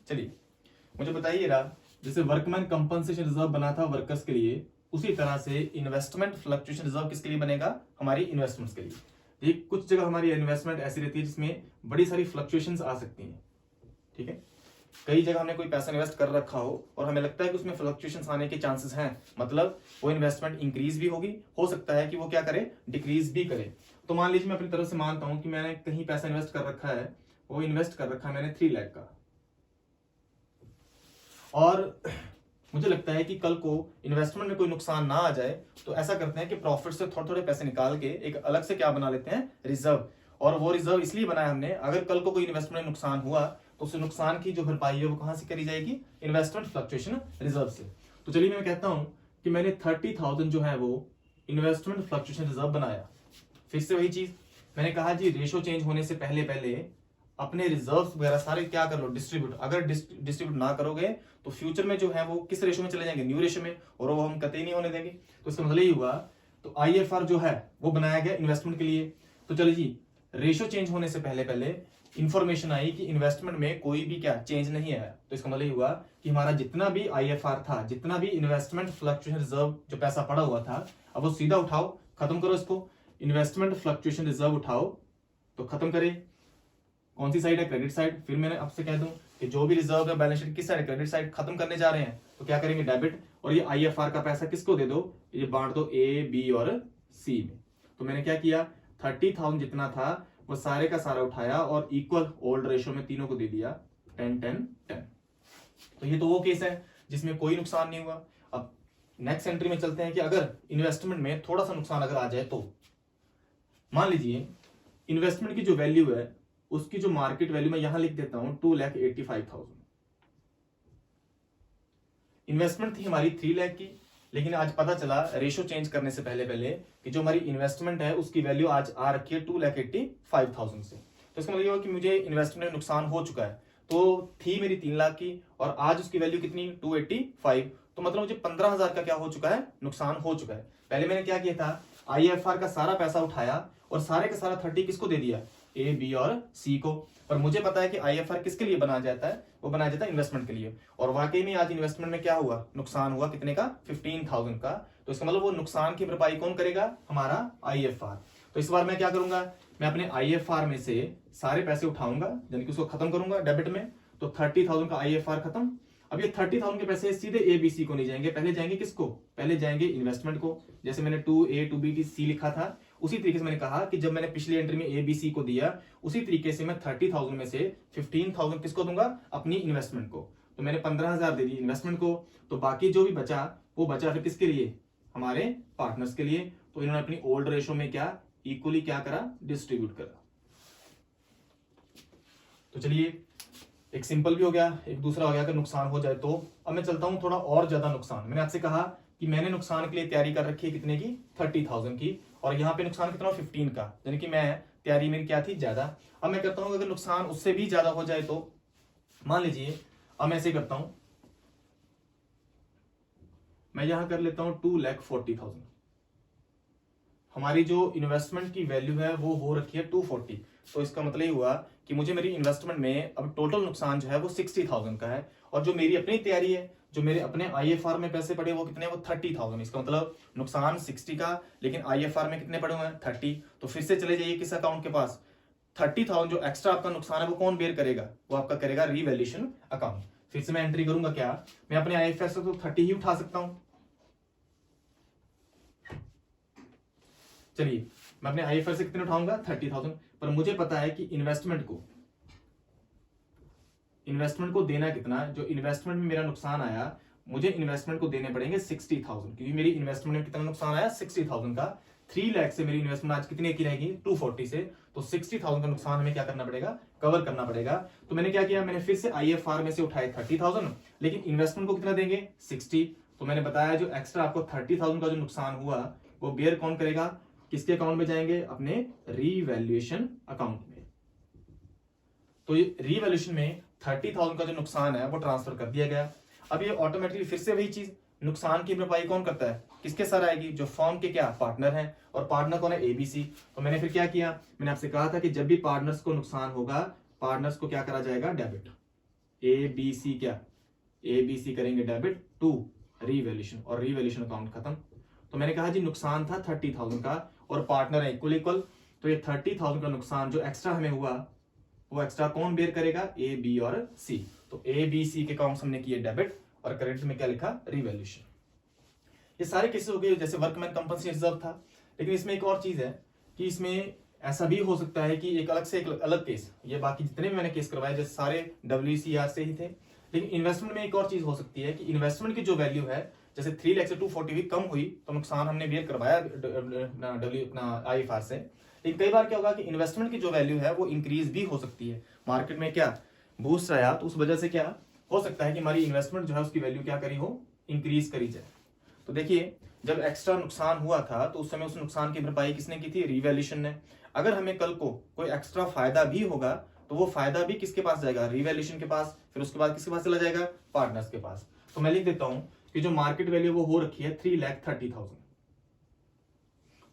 चलिए मुझे बताइए जरा, जैसे वर्कमैन कंपनसेशन रिजर्व बना था वर्कर्स के लिए, उसी तरह से इन्वेस्टमेंट फ्लक्चुएशन रिजर्व किसके लिए बनेगा, हमारी इन्वेस्टमेंट्स के लिए। ये कुछ जगह हमारी इन्वेस्टमेंट ऐसी रहती है जिसमें बड़ी सारी फ्लक्चुएशंस आ सकती हैं, ठीक है। कई जगह हमने कोई पैसा इन्वेस्ट कर रखा हो और हमें लगता है कि उसमें फ्लक्चुएशंस आने के चांसेस हैं, मतलब वो इन्वेस्टमेंट इंक्रीज भी होगी, हो सकता है कि वो क्या करे, डिक्रीज भी करे। तो मान लीजिए मैं अपनी तरफ से मानता हूं कि मैंने कहीं पैसा इन्वेस्ट कर रखा है, वो इन्वेस्ट कर रखा है मैंने 3 लाख का, और मुझे लगता है कि कल को इन्वेस्टमेंट में कोई नुकसान ना आ जाए, तो ऐसा करते हैं कि प्रॉफिट से थोड़े थोड़े पैसे निकाल के एक अलग से क्या बना लेते हैं, रिजर्व। और वो रिजर्व इसलिए बनाया हमने, अगर कल को कोई इन्वेस्टमेंट में नुकसान हुआ तो उस नुकसान की जो भरपाई है वो कहां से करी जाएगी, इन्वेस्टमेंट फ्लक्चुएशन रिजर्व से। तो चलिए मैं कहता हूं कि मैंने 30,000 जो है वो इन्वेस्टमेंट फ्लक्चुएशन रिजर्व बनाया। फिर से वही चीज मैंने कहा जी, रेशो चेंज होने से पहले पहले अपने रिजर्व्स वगैरह सारे क्या कर लो, डिस्ट्रीब्यूट। अगर डिस्ट्रीब्यूट ना करोगे तो फ्यूचर में जो है वो किस रेशो में चले जाएंगे, न्यू रेशो में, और वो हम कतई नहीं होने देंगे। तो इसका मतलब ये हुआ, तो IFR जो है वो बनाया गया इन्वेस्टमेंट के लिए। तो चलिए जी, रेशो चेंज होने से पहले पहले इंफॉर्मेशन आई कि इन्वेस्टमेंट में कोई भी क्या चेंज नहीं आया, तो इसका मतलब हुआ कि हमारा जितना भी IFR था, जितना भी इन्वेस्टमेंट फ्लक्चुएशन रिजर्व जो पैसा पड़ा हुआ था, अब वो सीधा उठाओ, खत्म करो इसको, इन्वेस्टमेंट फ्लक्चुएशन रिजर्व उठाओ, तो खत्म करे। कौन सी साइड है, क्रेडिट साइड। फिर मैंने आपसे कह दूं कि जो भी रिजर्व है बैलेंस शीट किस साइड, क्रेडिट साइड, खत्म करने जा रहे हैं, तो क्या करेंगे, डेबिट। और ये IFR का पैसा किसको दे दो, ये बांट दो A, B और C में। तो मैंने क्या किया, 30,000 जितना था वो सारे का सारा उठाया और इक्वल ओल्ड रेशो में तीनों को दे दिया, 10 10 10। तो ये तो वो केस है जिसमें कोई नुकसान नहीं हुआ। अब नेक्स्ट एंट्री में चलते हैं कि अगर इन्वेस्टमेंट में थोड़ा सा नुकसान अगर आ जाए, तो मान लीजिए इन्वेस्टमेंट की जो वैल्यू है उसकी जो मार्केट वैल्यू मैं यहां लिख देता हूं 2,85,000। इन्वेस्टमेंट थी हमारी 3 लाख की, लेकिन आज पता चला रेशो चेंज करने से पहले पहले कि जो हमारी इन्वेस्टमेंट है उसकी वैल्यू आज आ रखी है 2,85,000 से। तो इसका मतलब ये कि मुझे इन्वेस्टमेंट में नुकसान हो चुका है। तो थी मेरी 3 लाख की और आज उसकी वैल्यू कितनी, 285। तो मतलब मुझे 15,000 का क्या हो चुका है, नुकसान हो चुका है। पहले मैंने क्या किया था, IFR का सारा पैसा उठाया और सारे का सारा 30 किसको दे दिया, A, B और C को। पर मुझे पता है कि IFR किसके लिए बनाया जाता है, वो बनाया जाता है इन्वेस्टमेंट के लिए। और वाकई में आज इन्वेस्टमेंट में क्या हुआ, नुकसान हुआ, कितने का, 15,000 का। तो इसका मतलब वो नुकसान की भरपाई कौन करेगा, हमारा IFR। तो इस बार मैं क्या करूंगा, मैं अपने IFR में से सारे पैसे उठाऊंगा, यानी कि उसको खत्म करूंगा डेबिट में। तो 30,000 का IFR खत्म। अब ये 30,000 के पैसे सीधे ABC को नहीं जाएंगे, पहले जाएंगे किसको, पहले जाएंगे इन्वेस्टमेंट को। जैसे मैंने 2A 2B C लिखा था, उसी तरीके से मैंने कहा कि जब मैंने पिछली एंट्री में ABC को दिया, उसी तरीके से मैं 30,000 में से 15,000 किसको दूंगा, अपनी इन्वेस्टमेंट को। तो मैंने 15,000 दे दी इन्वेस्टमेंट को, तो बाकी जो भी बचा वो बचा फिर किसके लिए, हमारे पार्टनर्स के लिए। तो इन्होंने अपनी ओल्ड रेशो में क्या इक्वली क्या करा, डिस्ट्रीब्यूट करा। तो चलिए, एक सिंपल भी हो गया, एक दूसरा हो गया अगर नुकसान हो जाए तो। अब मैं चलता हूं थोड़ा और ज्यादा नुकसान। मैंने आपसे कहा कि मैंने नुकसान के लिए तैयारी कर रखी है कितने की, 30,000 की, और यहाँ पे नुकसान कितना, 15 का, यानी कि मैं तैयारी मेरी क्या थी, ज्यादा। अब मैं करता हूं अगर नुकसान उससे भी ज्यादा हो जाए तो, मान लीजिए अब मैं ऐसे करता हूं, मैं यहां कर लेता हूं 2,40,000। हमारी जो इन्वेस्टमेंट की वैल्यू है वो हो रखी है 240। तो इसका मतलब ये हुआ कि मुझे मेरी इन्वेस्टमेंट में अब टोटल नुकसान जो है वो 60,000 का है, और जो मेरी अपनी तैयारी है, जो मेरे अपने IFR में पैसे पड़े वो कितने, वो 30,000। इसका मतलब नुकसान 60 का, लेकिन IFR में कितने पड़े हुए हैं, 30। तो फिर से चले जाइए किस अकाउंट के पास, 30,000 जो एक्स्ट्रा आपका नुकसान है वो कौन बेयर करेगा, वो आपका करेगा रीवैल्यूएशन अकाउंट। फिर से मैं एंट्री करूंगा क्या, मैं अपने IFR से तो 30 ही उठा सकता हूं। चलिए, मैं अपने IFR से कितने उठाऊंगा, 30,000। पर मुझे पता है कि इन्वेस्टमेंट को देना कितना, जो इन्वेस्टमेंट में मेरा नुकसान आया, मुझे इन्वेस्टमेंट को देने पड़ेंगे 60,000, क्योंकि मेरी इन्वेस्टमेंट में कितना नुकसान आया, 60,000 का। 3 लाख से मेरी इन्वेस्टमेंट आज कितने की रहेगी, 240 से। तो 60,000 का नुकसान हमें क्या करना पड़ेगा, कवर करना पड़ेगा। तो मैंने क्या किया, मैंने फिर से IFR में से उठाए 30,000, लेकिन इन्वेस्टमेंट को कितना देंगे, 60। तो मैंने बताया जो एक्स्ट्रा आपको 30,000 का जो नुकसान हुआ वो बेयर कौन करेगा, किसके अकाउंट में जाएंगे, अपने रीवैल्यूएशन अकाउंट में। तो ये रीवैल्यूएशन में 30,000 का जो नुकसान है वो ट्रांसफर कर दिया गया। अब ये ऑटोमेटिकली फिर से वही चीज, नुकसान की भरपाई कौन करता है, किसके सर आएगी, जो फर्म के क्या पार्टनर हैं, और पार्टनर कौन है, ABC। तो मैंने फिर क्या किया, मैंने आपसे कहा था कि जब भी पार्टनर्स को नुकसान होगा, पार्टनर्स को क्या करा जाएगा, डेबिट। ABC क्या, ABC करेंगे डेबिट टू रीवैल्यूएशन, और रीवैल्यूएशन अकाउंट खत्म। तो मैंने कहा जी नुकसान था 30,000 का, और पार्टनर है इक्वल, तो ये 30,000 का नुकसान जो एक्स्ट्रा हमें हुआ वो एक्स्ट्रा कौन बेयर करेगा, ए बी और सी। तो ए बी सी के अकाउंट्स हमने किए डेबिट और क्रेडिट में क्या लिखा, रिवैल्यूएशन। ये सारे केसेस हो गए जैसे वर्कमैन कंपनसेशन रिजर्व था। लेकिन इसमें एक और चीज है कि इसमें ऐसा भी हो सकता है कि एक अलग से एक अलग केस, ये बाकी जितने भी मैंने केस करवाए जैसे सारे WCR से ही थे, लेकिन इन्वेस्टमेंट में एक और चीज हो सकती है कि इन्वेस्टमेंट की जो वैल्यू है जैसे 3 लाख से 240 हुई, कम हुई तो नुकसान हमने बेयर करवाया अपना IFR से। लेकिन कई बार क्या होगा कि इन्वेस्टमेंट की जो वैल्यू है वो इंक्रीज भी हो सकती है, मार्केट में क्या बूस्ट आया तो उस वजह से क्या हो सकता है कि हमारी इन्वेस्टमेंट जो है उसकी वैल्यू क्या करी हो, इंक्रीज करी जाए। तो देखिए जब एक्स्ट्रा नुकसान हुआ था तो उस समय उस नुकसान की भरपाई किसने की थी, रिवैल्यूएशन ने। अगर हमें कल को कोई एक्स्ट्रा फायदा भी होगा तो वो फायदा भी किसके पास जाएगा, रिवैल्यूएशन के पास, फिर उसके बाद किसके पास चला जाएगा, पार्टनर्स के पास। तो मैं लिख देता हूं कि जो मार्केट वैल्यू वो हो रखी है 3,30,000।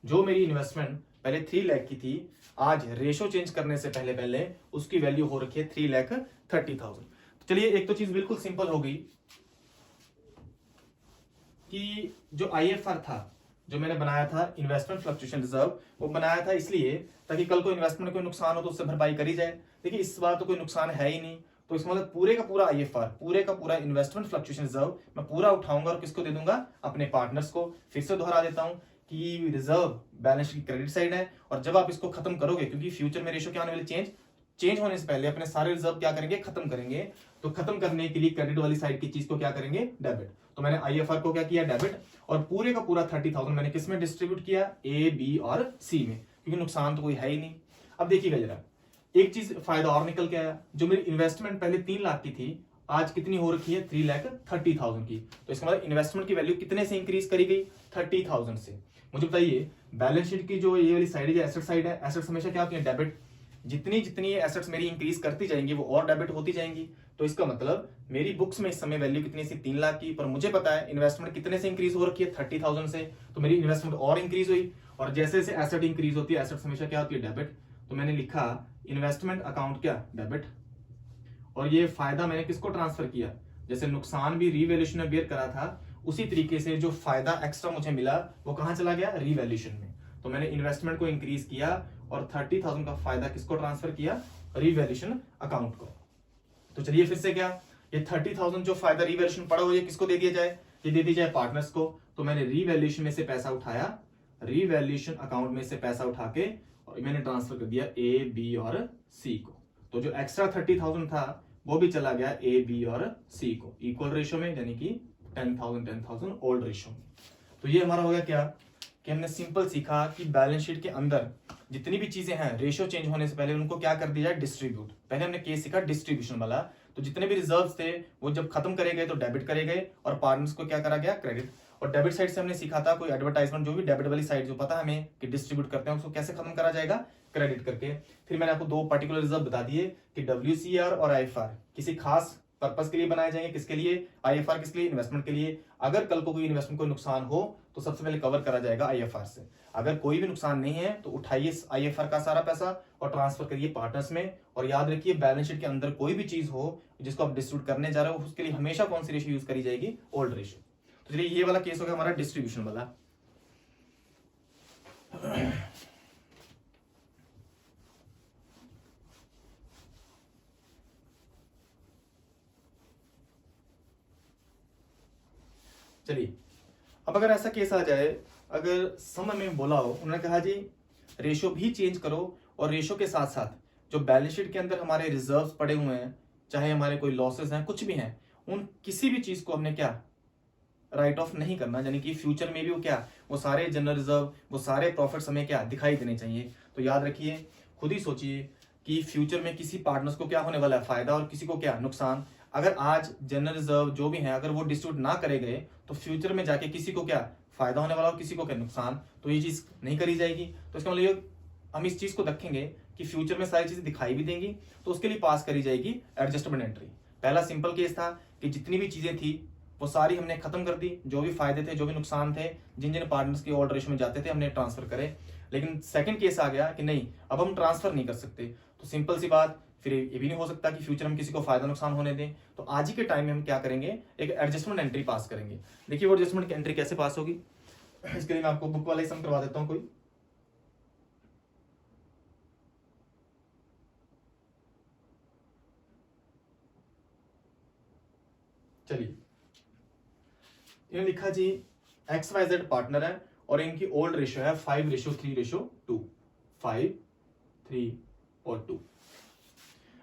जो मेरी इन्वेस्टमेंट पहले 3 लाख की थी, आज रेशो चेंज करने से पहले पहले उसकी वैल्यू हो रखी है 3,30,000। तो चलिए एक तो चीज बिल्कुल सिंपल हो गई कि जो IFR था जो मैंने बनाया था इन्वेस्टमेंट फ्लक्चुएशन रिजर्व, वो बनाया था इसलिए ताकि कल को इन्वेस्टमेंट में कोई नुकसान हो तो उससे भरपाई करी जाए। देखिए इस बार तो कोई नुकसान है ही नहीं, तो इसका मतलब पूरे का पूरा IFR, पूरे का पूरा इन्वेस्टमेंट फ्लक्चुएशन रिजर्व मैं पूरा उठाऊंगा और किसको दे दूंगा, अपने पार्टनर्स को। फिर से दोहरा देता हूं कि रिजर्व बैलेंस की क्रेडिट साइड है, और जब आप इसको खत्म करोगे, क्योंकि फ्यूचर में रेशो क्या होने वाली, चेंज होने से पहले अपने सारे रिजर्व क्या करेंगे, खत्म करेंगे। तो खत्म करने के लिए क्रेडिट वाली साइड की चीज को क्या करेंगे, डेबिट। तो मैंने IFR को क्या किया, डेबिट, और पूरे का पूरा 30,000 मैंने किस में डिस्ट्रीब्यूट किया, A, B और C में, क्योंकि नुकसान तो कोई है ही नहीं। अब देखिएगा जरा, एक चीज फायदा और निकल के आया, जो मेरी इन्वेस्टमेंट पहले 3 लाख की थी आज कितनी हो रखी है, 3,30,000 की। तो इसका मतलब इन्वेस्टमेंट की वैल्यू कितने से इंक्रीज करी गई, 30,000 से। मुझे बताइए बैलेंस शीट की जो ये वाली साइड है, एसेट साइड है, एसेट्स हमेशा क्या होती है, डेबिट। जितनी जितनी एसेट्स मेरी इंक्रीज करती जाएंगी वो और डेबिट होती जाएंगी। तो इसका मतलब मेरी बुक्स में इस समय वैल्यू कितनी सी, 3 लाख की, पर मुझे पता है इन्वेस्टमेंट कितने से इंक्रीज हो रखी है, 30,000 से। तो मेरी इन्वेस्टमेंट और इंक्रीज हुई, और जैसे जैसे एसेट इंक्रीज होती है, एसेट्स हमेशा क्या होती है, डेबिट। तो मैंने लिखा इन्वेस्टमेंट अकाउंट क्या, डेबिट। और ये फायदा मैंने किसको ट्रांसफर किया, जैसे नुकसान भी रिवैल्यूएशन में बेयर करा था, उसी तरीके से जो फायदा एक्स्ट्रा मुझे मिला वो कहां चला गया, रिवैल्यूएशन में। तो मैंने इन्वेस्टमेंट को इंक्रीज किया और 30,000 का फायदा किसको ट्रांसफर किया, रिवैल्यूएशन अकाउंट को। तो चलिए फिर से क्या, ये 30,000 जो फायदा रिवैल्यूएशन पड़ा हो ये किसको दे दिया जाए, ये दे दी जाए पार्टनर्स को। तो मैंने रिवैल्यूएशन में से पैसा उठाया, रिवैल्यूएशन अकाउंट में से पैसा उठा के और मैंने ट्रांसफर कर दिया A, B और C को। तो जो एक्स्ट्रा 30,000 था वो भी चला गया A, B और C को, इक्वल रेशो में, यानी कि 10,000 ओल्ड रेशो में। तो ये हमारा हो गया क्या कि हमने सिंपल सीखा कि बैलेंस शीट के अंदर जितनी भी चीजें हैं रेशियो चेंज होने से पहले उनको क्या कर दिया जाए, डिस्ट्रीब्यूट। पहले हमने केस सीखा डिस्ट्रीब्यूशन वाला, तो जितने भी रिजर्व्स थे वो जब खत्म करे गए तो डेबिट करे गए और पार्टनर्स को क्या करा गया, क्रेडिट। और डेबिट साइड से हमने सीखा था कोई एडवर्टाइजमेंट जो भी डेबिट वाली साइड जो पता हमें कि डिस्ट्रीब्यूट करते हैं उसको कैसे खत्म करा जाएगा, क्रेडिट करके। फिर मैंने आपको 2 पर्टिकुलर रिजर्व बता दिए कि WCR और IFR किसी खास पर्पस के लिए बनाए जाएंगे, किसके लिए, IFR किसके लिए, इन्वेस्टमेंट के लिए। अगर कल को कोई इन्वेस्टमेंट को नुकसान हो तो सबसे पहले कवर करा जाएगा IFR से। अगर कोई भी नुकसान नहीं है तो उठाइए IFR का सारा पैसा और ट्रांसफर करिए पार्टनर्स में। और याद रखिए बैलेंस शीट के अंदर कोई भी चीज हो जिसको आप डिस्ट्रीब्यूट करने जा रहे हो उसके लिए हमेशा कौन सी रेशियो यूज करी जाएगी, ओल्ड रेशियो। तो चलिए ये वाला केस हो गया हमारा डिस्ट्रीब्यूशन वाला। चलिए अब अगर ऐसा केस आ जाए, अगर समय में बोला हो, उन्होंने कहा जी रेशो भी चेंज करो और रेशो के साथ साथ जो बैलेंस शीट के अंदर हमारे रिजर्व्स पड़े हुए हैं, चाहे हमारे कोई लॉसेस हैं, कुछ भी हैं, उन किसी भी चीज को हमने क्या राइट ऑफ नहीं करना, यानी कि फ्यूचर में भी वो क्या, वो सारे जनरल रिजर्व, वो सारे प्रॉफिट्स हमें क्या दिखाई देने चाहिए। तो याद रखिए, खुद ही सोचिए कि फ्यूचर में किसी पार्टनर्स को क्या होने वाला है, फायदा, और किसी को क्या, नुकसान। अगर आज जनरल रिजर्व जो भी है अगर वो डिस्ट्रीब्यूट ना करे गए तो फ्यूचर में जाके किसी को क्या फायदा होने वाला और किसी को क्या नुकसान, तो ये चीज नहीं करी जाएगी। तो इसका मतलब हम इस चीज को रखेंगे कि फ्यूचर में सारी चीजें दिखाई भी देंगी तो उसके लिए पास करी जाएगी एडजस्टमेंट एंट्री। पहला सिंपल केस था कि जितनी भी चीजें थी वो सारी हमने खत्म कर दी, जो भी फायदे थे, जो भी नुकसान थे, जिन जिन पार्टनर्स की ओल्ड रेशियो में जाते थे हमने ट्रांसफर करे। लेकिन सेकंड केस आ गया कि नहीं, अब हम ट्रांसफर नहीं कर सकते। तो सिंपल सी बात, फिर ये भी नहीं हो सकता कि फ्यूचर में किसी को फायदा नुकसान होने दें। तो आज ही के टाइम में हम क्या करेंगे, एक एडजस्टमेंट एंट्री पास करेंगे। देखिए वो एडजस्टमेंट एंट्री कैसे पास होगी, इसके लिए मैं आपको बुक वाला ही सम करवा देता हूं कोई। चलिए, इन्होंने लिखा जी XYZ पार्टनर है और इनकी ओल्ड रेशियो है 5:3:2, 5, 3 और 2।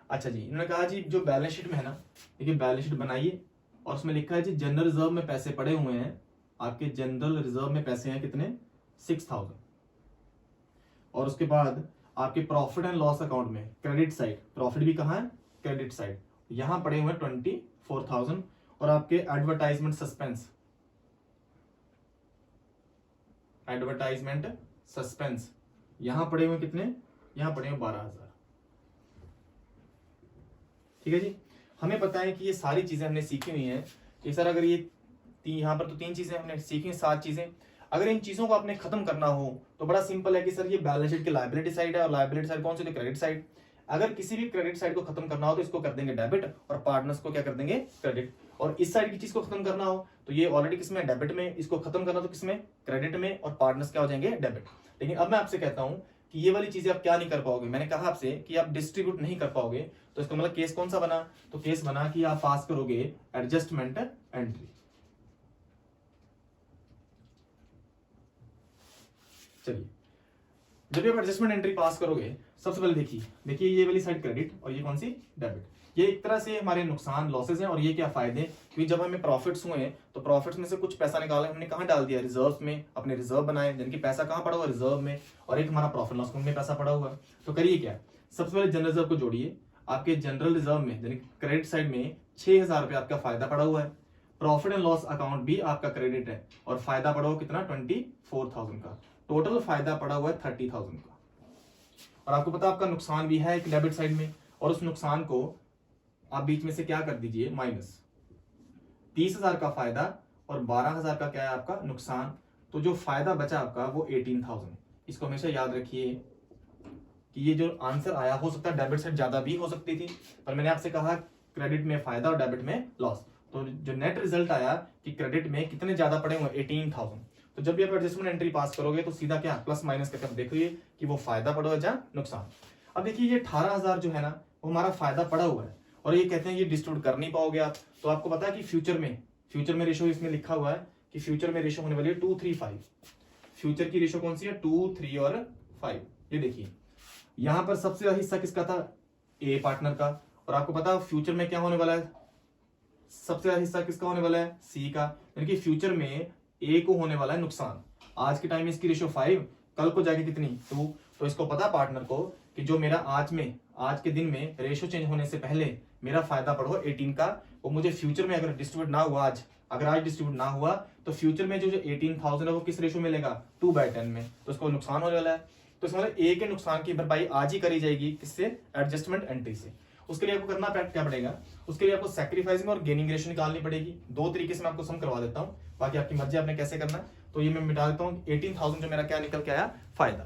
अच्छा जी, इन्होंने कहा जी जो बैलेंस शीट में है ना, देखिए बैलेंस शीट बनाइए और उसमें लिखा है जी जनरल रिजर्व में पैसे पड़े हुए हैं, आपके जनरल रिजर्व में पैसे हैं कितने, 6000। और उसके बाद आपके प्रॉफिट एंड लॉस अकाउंट में क्रेडिट साइड, प्रॉफिट भी कहाँ है, क्रेडिट साइड, यहां पड़े हुए हैं 24,000। और आपके एडवर्टाइजमेंट सस्पेंस यहां पड़े हुए कितने, यहां पड़े हुए 12,000। ठीक है जी, हमें पता है कि ये सारी चीजें हमने सीखी हुई हैं कि सर अगर ये यहाँ पर तो 3 चीजें हमने सीखी, 7 चीजें, अगर इन चीजों को आपने खत्म करना हो तो बड़ा सिंपल है कि सर ये बैलेंस शीट की लायबिलिटी साइड है और लायबिलिटी साइड कौन सी थी, क्रेडिट साइड। अगर किसी भी क्रेडिट साइड को खत्म करना हो तो इसको कर देंगे डेबिट और पार्टनर्स को क्या कर देंगे, क्रेडिट। और इस साइड की चीज को खत्म करना हो तो ये ऑलरेडी किसमें, डेबिट में, इसको खत्म करना तो किसमें, क्रेडिट में, और पार्टनर्स क्या हो जाएंगे, डेबिट। लेकिन अब मैं आपसे कहता हूं कि ये वाली चीजें आप क्या नहीं कर पाओगे, मैंने कहा आपसे कि आप डिस्ट्रीब्यूट नहीं कर पाओगे, तो इसका मतलब केस कौन सा बना, तो केस बना कि आप पास करोगे एडजस्टमेंट एंट्री। चलिए, जब आप एडजस्टमेंट एंट्री पास करोगे, सबसे पहले देखिए ये वाली साइड क्रेडिट और ये कौन सी, डेबिट। ये एक तरह से हमारे नुकसान, लॉसेस हैं, और ये क्या फायदे, क्योंकि जब हमें प्रॉफिट्स हुए तो प्रॉफिट्स में से कुछ पैसा निकाला, हमने कहाँ डाल दिया, रिजर्व में, अपने रिजर्व बनाए, जिनकी पैसा कहाँ पड़ा हुआ, रिजर्व में, और एक हमारा प्रॉफिट लॉस में पैसा पड़ा हुआ। तो करिए क्या, सबसे पहले जनरल रिजर्व को जोड़िए, आपके जनरल रिजर्व में यानी क्रेडिट साइड में 6,000 रुपये आपका फायदा पड़ा हुआ है, प्रॉफिट एंड लॉस अकाउंट भी आपका क्रेडिट है और फायदा पड़ा हुआ कितना, 24,000 का, टोटल फायदा पड़ा हुआ है 30,000 का। और आपको पता आपका नुकसान भी है एक डेबिट साइड में, और उस नुकसान को आप बीच में से क्या कर दीजिए, माइनस। 30,000 का फायदा और 12,000 का क्या है आपका नुकसान, तो जो फायदा बचा आपका वो 18,000। इसको हमेशा याद रखिए कि ये जो आंसर आया, हो सकता है डेबिट साइड ज्यादा भी हो सकती थी, पर मैंने आपसे कहा क्रेडिट में फायदा और डेबिट में लॉस, तो जो नेट रिजल्ट आया कि क्रेडिट में कितने ज्यादा पड़े हुए, 18,000। तो जब भी आप एडजस्टमेंट एंट्री पास करोगे तो सीधा क्या, प्लस माइनस करके आप देखिए कि वो फायदा पड़ा हुआ है या नुकसान। अब देखिए ये 18,000 जो है ना, वो हमारा फायदा पड़ा हुआ है, और ये कहते हैं ये डिस्ट्रीब्यूट कर नहीं पाओगे आप। तो आपको पता है कि फ्यूचर में रेशो इसमें लिखा हुआ है कि फ्यूचर में रेशो होने वाली है 2, 3, 5। फ्यूचर की रेशो कौन सी है, 2, 3 और 5। ये देखिए यहां पर सबसे ज्यादा हिस्सा किसका था, ए पार्टनर का, और आपको पता है फ्यूचर में क्या होने वाला है, सबसे ज्यादा हिस्सा किसका होने वाला है, सी का, यानी कि फ्यूचर में ए को होने वाला है नुकसान। आज के टाइम में इसकी रेशो 5, कल को जाके कितनी, 2। तो इसको पता पार्टनर को कि जो मेरा आज के दिन में रेशो चेंज होने से पहले मेरा फायदा पड़ा 18 का, वो मुझे फ्यूचर में अगर डिस्ट्रीब्यूट ना हुआ अगर आज डिस्ट्रीब्यूट ना हुआ तो फ्यूचर में जो 18,000 है वो किस रेशो में मिलेगा, 2/10 में, तो उसको नुकसान होने वाला है। तो इसमें ए के नुकसान की भरपाई आज ही करी जाएगी, किससे, एडजस्टमेंट एंट्री से। उसके लिए आपको करना क्या पड़ेगा, उसके लिए आपको सैक्रिफाइसिंग और गेनिंग रेशो निकालनी पड़ेगी। 2 तरीके से मैं आपको सम करवा देता हूँ, बाकी आपकी मर्जी आपने कैसे करना है। तो ये मैं मिटा देता हूँ, 18,000 जो मेरा क्या निकल के आया, फायदा।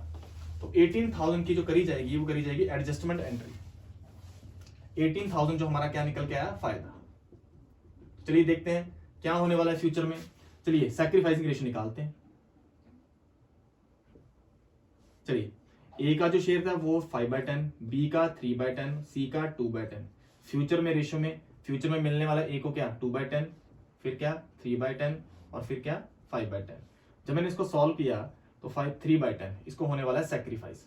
तो 18,000 की जो करी जाएगी वो करी जाएगी एडजस्टमेंट एंट्री। 18,000 जो हमारा क्या निकल के आया, फायदा। चलिए देखते हैं क्या होने वाला है फ्यूचर में। चलिए सैक्रिफाइसिंग रेशो निकालते हैं। चलिए ए का जो शेयर था वो 5/10, बी का 3/10, सी का 2/10। फ्यूचर में रेशो में मिलने वाला ए को क्या, 2/10, फिर क्या 3/10 और फिर क्या 5/10। जब मैंने इसको सॉल्व किया तो 3/10 इसको होने वाला है सैक्रिफाइस,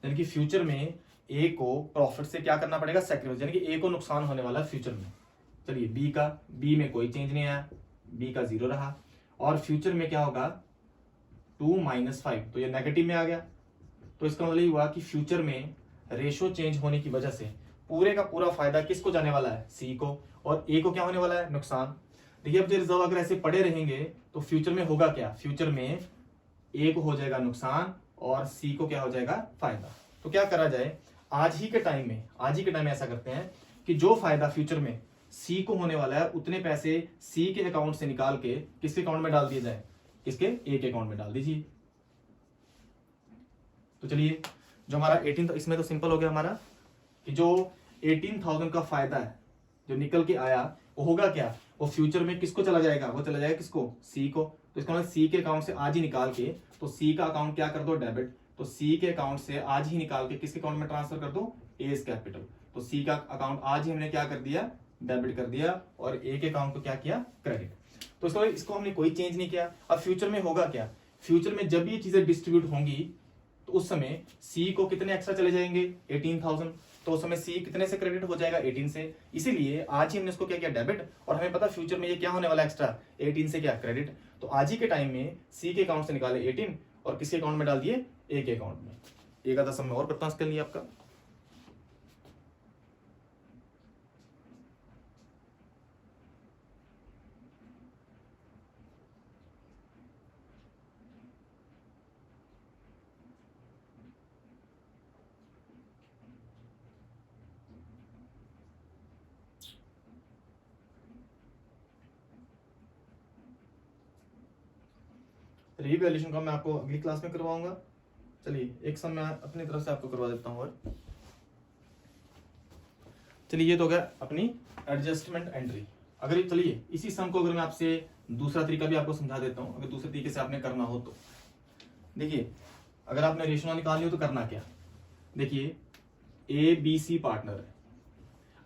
यानी कि फ्यूचर में ए को प्रॉफिट से क्या करना पड़ेगा, सैक्रिफाइस, यानी कि ए को नुकसान होने वाला है फ्यूचर में। चलिए बी में कोई चेंज नहीं आया, बी का 0 रहा, और फ्यूचर में क्या होगा 2 - 5, तो ये नेगेटिव में आ गया। तो इसका मतलब हुआ कि फ्यूचर में रेशो चेंज होने की वजह से पूरे का पूरा फायदा किसको जाने वाला है, सी को, और ए को क्या होने वाला है, नुकसान। देखिए अब जो रिजर्व अगर ऐसे पड़े रहेंगे तो फ्यूचर में होगा क्या, फ्यूचर में ए को हो जाएगा नुकसान और सी को क्या हो जाएगा, फायदा। तो क्या करा जाए, आज ही के टाइम में ऐसा करते हैं कि जो फायदा फ्यूचर में सी को होने वाला है उतने पैसे सी के अकाउंट से निकाल के किसके अकाउंट में डाल दिए जाए, किसके, ए के अकाउंट में डाल दीजिए। तो चलिए जो हमारा 18, इसमें तो सिंपल हो गया हमारा कि जो 18,000 का फायदा है जो निकल के आया वो होगा क्या, वो फ्यूचर में किसको चला जाएगा, वो चला जाएगा किसको, सी को। तो इसका मतलब सी के अकाउंट से आज ही निकाल के, तो सी का अकाउंट क्या कर दो, डेबिट, तो सी के अकाउंट से आज ही निकाल के किसके अकाउंट में ट्रांसफर कर दो, एज कैपिटल। तो सी का अकाउंट आज ही हमने क्या कर दिया, डेबिट कर दिया और एक अकाउंट को क्या किया, क्रेडिट। तो इसको हमने कोई चेंज नहीं किया। अब फ्यूचर में होगा क्या, फ्यूचर में जब ये चीजें डिस्ट्रीब्यूट होंगी तो उस समय सी को कितने एक्स्ट्रा चले जाएंगे, 18,000। तो उस समय सी कितने से क्रेडिट हो जाएगा, 18 से। इसीलिए आज ही हमने इसको क्या किया, डेबिट, और हमें पता फ्यूचर में ये क्या होने वाला एक्स्ट्रा, 18 से क्या, क्रेडिट। तो आज ही के टाइम में सी के अकाउंट से निकाले 18 और किसके अकाउंट में डाल दिए, ए के अकाउंट में। एक आधा सम में और करता हूं इसके लिए आपका। रीवैल्यूएशन का मैं आपको अगली क्लास में करवाऊंगा। चलिए एक सम मैं अपनी तरफ से आपको करवा देता हूँ। और चलिए ये तो हो गया अपनी एडजस्टमेंट एंट्री। अगर चलिए इसी सम को अगर मैं आपसे दूसरा तरीका भी आपको समझा देता हूँ, अगर दूसरे तरीके से आपने करना हो तो देखिए, अगर आपने रेशो निकालनी हो तो करना क्या, देखिए ए बी सी पार्टनर है,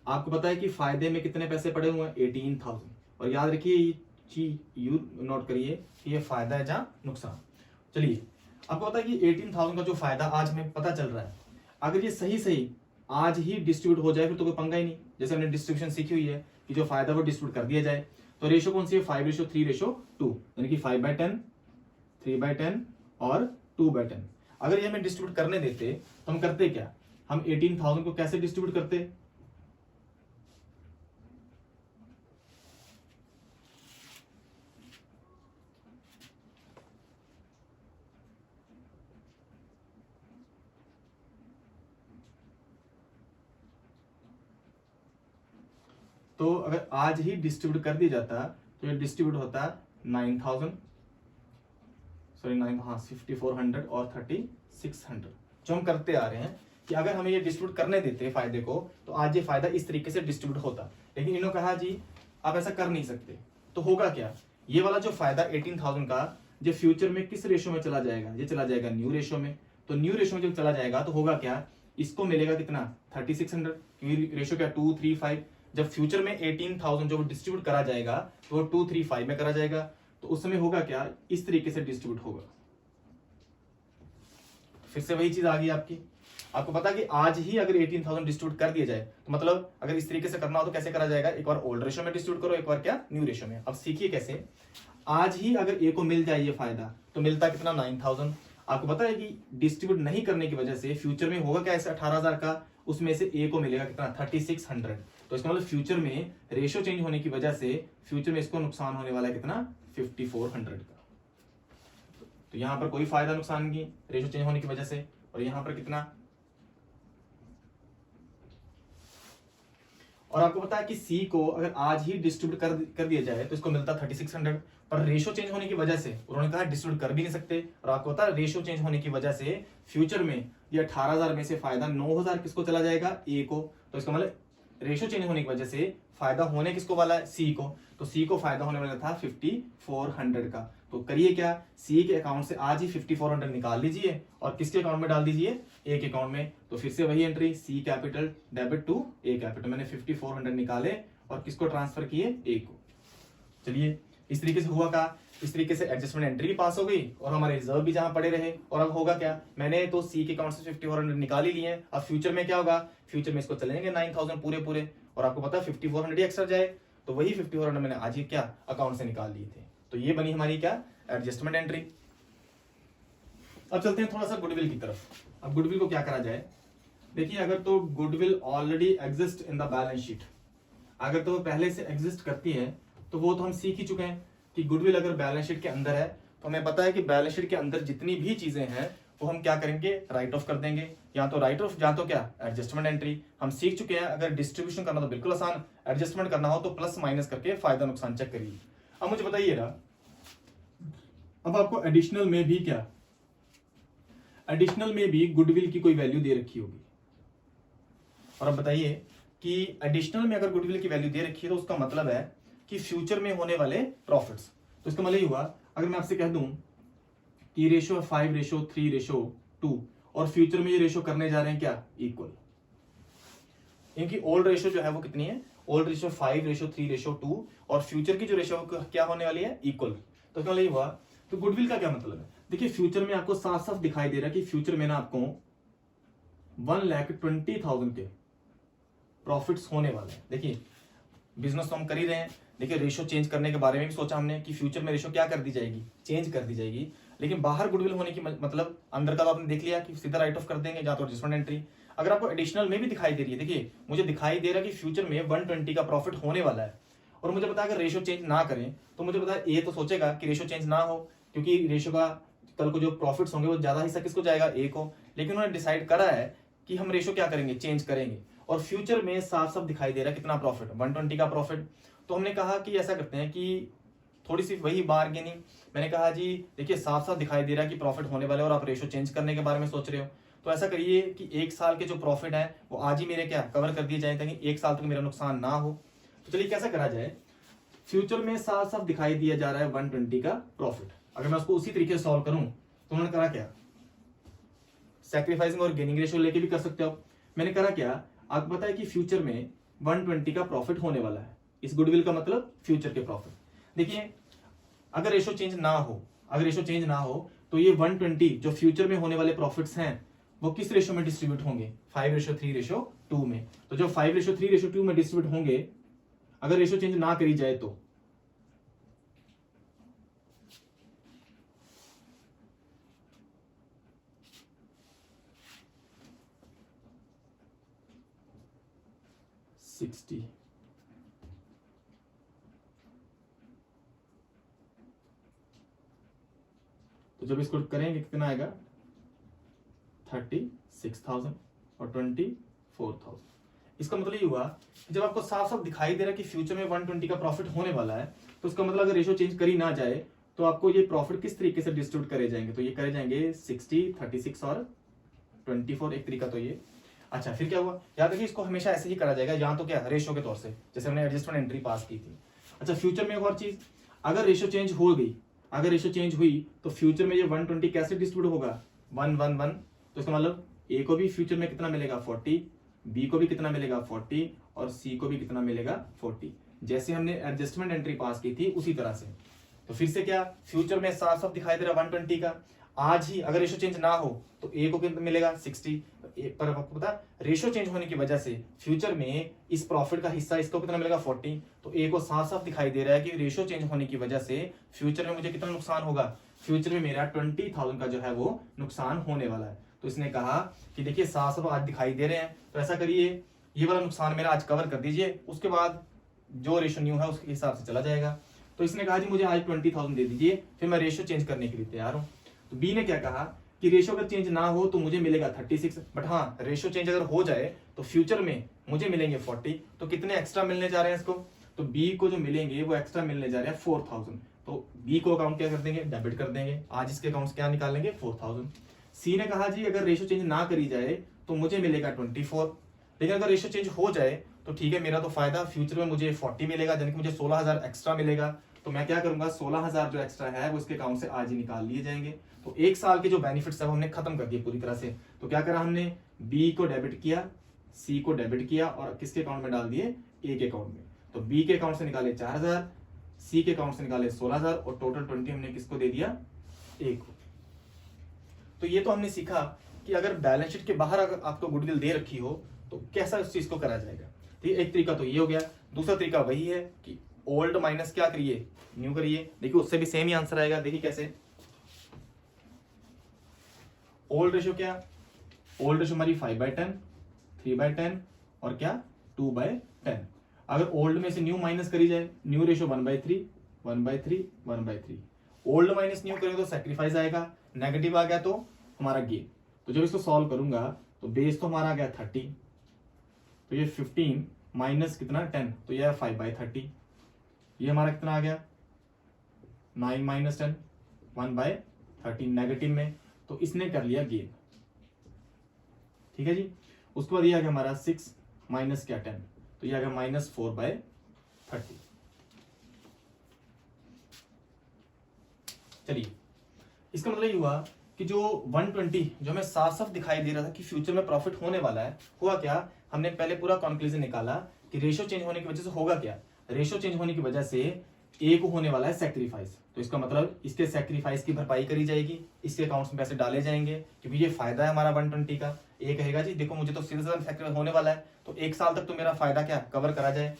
आपको पता है कि फायदे में कितने पैसे पड़े हुए हैं, 18,000। और याद रखिए ये चीज यू नोट करिए कि ये फायदा है जहां नुकसान। चलिए आपको पता है कि 18,000 का जो फायदा आज हमें पता चल रहा है, अगर ये सही सही आज ही डिस्ट्रीब्यूट हो जाए फिर तो कोई पंगा ही नहीं। जैसे हमने डिस्ट्रीब्यूशन सीखी हुई है कि जो फायदा वो डिस्ट्रीब्यूट कर दिया जाए। तो रेशो कौन सी है, 5:3:2, यानी कि 5/10, 3/10 और 2/10। अगर ये हमें डिस्ट्रीब्यूट करने देते तो हम करते क्या, हम 18,000 को कैसे डिस्ट्रीब्यूट करते, तो अगर आज ही डिस्ट्रीब्यूट कर दिया जाता तो ये डिस्ट्रीब्यूट होता 9,000, सॉरी 5,400 और 3,600। जो हम करते आ रहे हैं कि अगर हमें ये डिस्ट्रीब्यूट करने देते फायदे को तो आज ये फायदा इस तरीके से डिस्ट्रीब्यूट होता। लेकिन इन्होंने कहा जी आप ऐसा कर नहीं सकते, तो होगा क्या, ये वाला जो फायदा 18,000 का जो फ्यूचर में किस रेशो में चला जाएगा, ये चला जाएगा न्यू रेशो में। तो न्यू रेशो में जब चला जाएगा तो होगा क्या, इसको मिलेगा कितना, 3,600, क्योंकि रेशो क्या 2:3:5। जब फ्यूचर में 18,000 जो डिस्ट्रीब्यूट करा जाएगा तो वो 2:3:5 में करा जाएगा। तो उस समय होगा क्या, इस तरीके से डिस्ट्रीब्यूट होगा। फिर से वही चीज आ गई आपकी, आपको पता कि आज ही अगर 18,000 डिस्ट्रीब्यूट कर दिया जाए तो मतलब अगर इस तरीके से करना हो तो कैसे करा जाएगा, एक बार ओल्ड रेशो में डिस्ट्रीब्यूट करो, एक बार क्या, न्यू रेशो में। अब सीखिए कैसे, आज ही अगर ए को मिल जाए ये फायदा तो मिलता कितना, 9,000। आपको पता है कि डिस्ट्रीब्यूट नहीं करने की वजह से फ्यूचर में होगा क्या, ऐसे 18,000 का, उसमें से ए को मिलेगा कितना, 3,600। तो इसका मतलब फ्यूचर में रेशो चेंज होने की वजह से फ्यूचर में इसको नुकसान होने वाला है कितना, 5,400 का। तो यहां पर कोई फायदा नुकसान की रेशो चेंज होने की वजह से, और यहां पर कितना, और आपको पता है कि सी को अगर आज ही डिस्ट्रीब्यूट कर दिया जाए तो इसको मिलता 3,600, पर रेशो चेंज होने की वजह से उन्होंने कहा डिस्ट्रीब्यूट कर भी नहीं सकते। और आपको पता है रेशो चेंज होने की वजह से फ्यूचर में ये 18,000 में से फायदा 9,000 किसको चला जाएगा, ए को। तो इसका मतलब रेशो चेंज होने की वजह से फायदा होने किसको वाला है, सी को। तो सी को फायदा होने वाला था 5,400 का। तो करिए क्या, सी के अकाउंट से आज ही 5,400 निकाल लीजिए और किसके अकाउंट में डाल दीजिए, ए के अकाउंट में। तो फिर से वही entry, C capital debit to A capital. मैंने 5,400 निकाले और किसको ट्रांसफर किए, ए को। चलिए इस तरीके से हुआ का, इस तरीके से एडजस्टमेंट एंट्री भी पास हो गई और हमारे रिजर्व भी जहां पड़े रहे। और अब होगा क्या, मैंने तो सी के अकाउंट से 5,400 निकाल ही लिए हैं। अब फ्यूचर में क्या होगा, फ्यूचर में इसको चलेंगे 9,000 पूरे, और आपको पता है 5,400 ही एक्स्ट्रा जाए, तो वही 5,400 मैंने आज ही क्या अकाउंट से निकाल लिए थे। तो ये बनी हमारी क्या, एडजस्टमेंट एंट्री। अब चलते हैं थोड़ा सा गुडविल की तरफ। अब गुडविल को क्या करा जाए, देखिए अगर तो goodwill already exist in the balance sheet, अगर तो पहले से एग्जिस्ट करती है तो वो तो हम सीख ही चुके हैं कि गुडविल अगर बैलेंस शीट के अंदर है तो हमें पता है कि बैलेंस शीट के अंदर जितनी भी चीजें हैं वो हम क्या करेंगे, राइट ऑफ कर देंगे। या तो राइट ऑफ, या तो क्या, एडजस्टमेंट एंट्री। हम सीख चुके हैं अगर डिस्ट्रीब्यूशन करना तो बिल्कुल आसान, एडजस्टमेंट करना हो तो प्लस माइनस करके फायदा नुकसान चेक करिए। अब मुझे बताइएगा, अब आपको एडिशनल में भी क्या, एडिशनल में भी गुडविल की कोई वैल्यू दे रखी होगी। और अब बताइए कि एडिशनल में अगर गुडविल की वैल्यू दे रखी है तो उसका मतलब है कि फ्यूचर में होने वाले प्रॉफिट्स। तो इसका मतलब ये हुआ, अगर मैं आपसे कह दूं कि रेशो 5:3:2 और फ्यूचर में ये रेशो करने जा रहे हैं क्या, इक्वल। इनकी ओल्ड रेशो जो है वो कितनी है, ओल्ड रेशियो 5:3:2 और फ्यूचर की जो रेशियो क्या होने वाली है, इक्वल। तो क्या ये हुआ, तो गुडविल का क्या मतलब है, देखिए फ्यूचर में आपको साफ साफ दिखाई दे रहा है कि फ्यूचर में ना आपको 1,20,000 के प्रॉफिट्स होने वाले हैं। देखिए बिजनेस तो हम कर ही रहे हैं, देखिए रेशियो चेंज करने के बारे में भी सोचा हमने कि फ्यूचर में रेशियो क्या कर दी जाएगी, चेंज कर दी जाएगी। लेकिन बाहर गुडविल होने की मतलब अंदर का तो आपने देख लिया कि सीधा राइट ऑफ कर देंगे या तो एडजस्टमेंट एंट्री। अगर आपको एडिशनल में भी दिखाई दे रही है, देखिए मुझे दिखाई दे रहा है कि फ्यूचर में 120 का प्रॉफिट होने वाला है और मुझे पता है अगर रेशियो चेंज ना करें तो मुझे पता है ए तो सोचेगा कि रेशियो चेंज ना हो, क्योंकि रेशियो का कल को जो प्रॉफिट्स होंगे वो ज्यादा हिस्सा किसको जाएगा, ए को। लेकिन उन्होंने डिसाइड करा है कि हम रेशियो क्या करेंगे, चेंज करेंगे। और फ्यूचर में साफ साफ दिखाई दे रहा है कितना प्रॉफिट, 120 का प्रॉफिट। तो हमने कहा कि ऐसा करते हैं कि थोड़ी सी वही बार्गेनिंग। मैंने कहा जी देखिए साफ साफ दिखाई दे रहा है कि प्रॉफिट होने वाले और आप रेशियो चेंज करने के बारे में सोच रहे हो, तो ऐसा करिए कि 1 साल के जो प्रॉफिट है वो आज ही मेरे क्या कवर कर दिए जाए ताकि 1 साल तक मेरा नुकसान ना हो। तो चलिए कैसा करा जाए, फ्यूचर में साफ साफ दिखाई दिया जा रहा है 120 का प्रॉफिट। अगर मैं उसको उसी तरीके से सॉल्व करूं तो उन्होंने करा क्या, सैक्रिफाइसिंग और गेनिंग रेशियो लेके भी कर सकते हो। मैंने करा क्या, आपको पता है कि फ्यूचर में 120 का प्रॉफिट होने वाला है, इस गुडविल का मतलब फ्यूचर के प्रॉफिट। देखिए अगर रेशियो चेंज ना हो, अगर रेशियो चेंज ना हो तो ये 120 जो फ्यूचर में होने वाले प्रॉफिट्स हैं वो किस रेशियो में डिस्ट्रीब्यूट होंगे, 5:3:2 में। तो जो 5:3:2 में डिस्ट्रीब्यूट होंगे, अगर रेशियो चेंज ना करी जाए तो $60 तो जब इसको करेंगे कितना आएगा 36,000 और 24,000। इसका मतलब ये हुआ कि जब आपको साफ साफ दिखाई दे रहा है कि फ्यूचर में 120 का प्रॉफिट होने वाला है, तो उसका मतलब अगर रेशियो चेंज करी ना जाए तो आपको ये प्रॉफिट किस तरीके से डिस्ट्रीब्यूट करे जाएंगे, तो ये करे जाएंगे 60, 36 और 24, एक तरीका तो ये। अच्छा फिर क्या हुआ, याद रखिए इसको हमेशा ऐसे ही करा जाएगा, यहाँ तो क्या रेशियो के तौर से, जैसे हमने एडजस्टमेंट एंट्री पास की थी। अच्छा फ्यूचर में एक और चीज, अगर रेशियो चेंज हो गई, अगर रेशियो चेंज हुई तो फ्यूचर में ये 120 कैसे डिस्ट्रीब्यूट होगा, 1-1-1। तो इसका मतलब ए को भी फ्यूचर में कितना मिलेगा 40, बी को भी कितना मिलेगा 40 और सी को भी कितना मिलेगा 40। जैसे हमने एडजस्टमेंट एंट्री पास की थी उसी तरह से। तो फिर से क्या, फ्यूचर में साफ साफ दिखाई दे रहा 120 का, आज ही अगर रेशियो चेंज ना हो तो ए को कितना मिलेगा 60। पर आपको पता रेशियो चेंज होने की वजह से फ्यूचर में इस प्रॉफिट का हिस्सा इसको कितना मिलेगा 40। तो ए को साफ साफ दिखाई दे रहा है कि रेशियो चेंज होने की वजह से फ्यूचर में मुझे कितना नुकसान होगा, फ्यूचर में मेरा 20,000 का जो है वो नुकसान होने वाला है। तो इसने कहा कि देखिए साफ साफ आज दिखाई दे रहे हैं, तो ऐसा करिए ये वाला नुकसान मेरा आज कवर कर दीजिए, उसके बाद जो रेशियो न्यू है उसके हिसाब से चला जाएगा। तो इसने कहा जी मुझे आज 20,000 दे दीजिए, फिर मैं रेशियो चेंज करने के लिए तैयार हूँ। तो बी ने क्या कहा कि रेशियो अगर चेंज ना हो तो मुझे मिलेगा 36, बट हाँ रेशियो चेंज अगर हो जाए तो फ्यूचर में मुझे मिलेंगे 40। तो कितने एक्स्ट्रा मिलने जा रहे हैं इसको, तो बी को जो मिलेंगे वो एक्स्ट्रा मिलने जा रहे हैं 4,000। तो बी को अकाउंट क्या कर देंगे, डेबिट कर देंगे, आज इसके अकाउंट से क्या निकालेंगे 4,000। सी ने कहा जी अगर रेशियो चेंज ना करी जाए तो मुझे मिलेगा 24, लेकिन अगर रेशियो चेंज हो जाए तो ठीक है मेरा तो फायदा, फ्यूचर में मुझे 40 मिलेगा, यानी कि मुझे 16,000 एक्स्ट्रा मिलेगा। तो मैं क्या करूंगा 16,000 जो एक्स्ट्रा है वो इसके अकाउंट से आज ही निकाल लिए जाएंगे। तो 1 साल के जो बेनिफिट्स है वो हमने खत्म कर दिए पूरी तरह से। तो क्या करा हमने, बी को डेबिट किया, सी को डेबिट किया और किसके अकाउंट में डाल दिए, ए के अकाउंट में। तो बी के अकाउंट से निकाले 4,000, सी के अकाउंट से निकाले 16,000 और टोटल 20 हमने किसको दे दिया, ए को। तो ये तो हमने सीखा कि अगर बैलेंस शीट के बाहर अगर आपको गुडविल दे रखी हो तो कैसा उस चीज को करा जाएगा। ठीक, एक तरीका तो ये हो गया। दूसरा तरीका वही है कि ओल्ड माइनस क्या करिए, न्यू करिए। देखिए उससे भी सेम ही आंसर आएगा। देखिए कैसे, ओल्ड रेशियो क्या, ओल्ड रेशियो हमारी 5/10, 3/10 और क्या 2/10। अगर ओल्ड में से न्यू माइनस करी जाए, new ratio 1/3, 1/3, 1/3। Old minus new करें तो सैक्रिफाइस आएगा, नेगेटिव आ गया तो हमारा गेन। तो जब इसको सॉल्व करूंगा तो बेस तो हमारा आ गया 30, तो ये 15 माइनस कितना 10, तो ये 5/30। ये हमारा कितना आ गया 9 माइनस 10, 1/30 नेगेटिव में। तो इसने कर लिया गेन। ठीक है जी। उसके बाद ये आ गया हमारा 6 माइनस क्या 10, तो ये आ गया -4/30। चलिए इसका मतलब ये हुआ कि जो 120 जो हमें साफ साफ दिखाई दे रहा था कि फ्यूचर में प्रॉफिट होने वाला है, हुआ क्या, हमने पहले पूरा कंक्लूजन निकाला कि रेशियो चेंज होने की वजह से होगा क्या, रेशियो चेंज होने की वजह से ए को होने वाला है सेक्रीफाइस, तो इसका मतलब इसके सेक्रीफाइस की भरपाई करी जाएगी, इसके अकाउंट्स में पैसे डाले जाएंगे कि भाई ये फायदा है हमारा 120 का। ए कहेगा जी देखो मुझे तो सीधे सेक्रीफाइस होने वाला है, तो 1 साल तक तो मेरा फायदा क्या कवर करा जाए,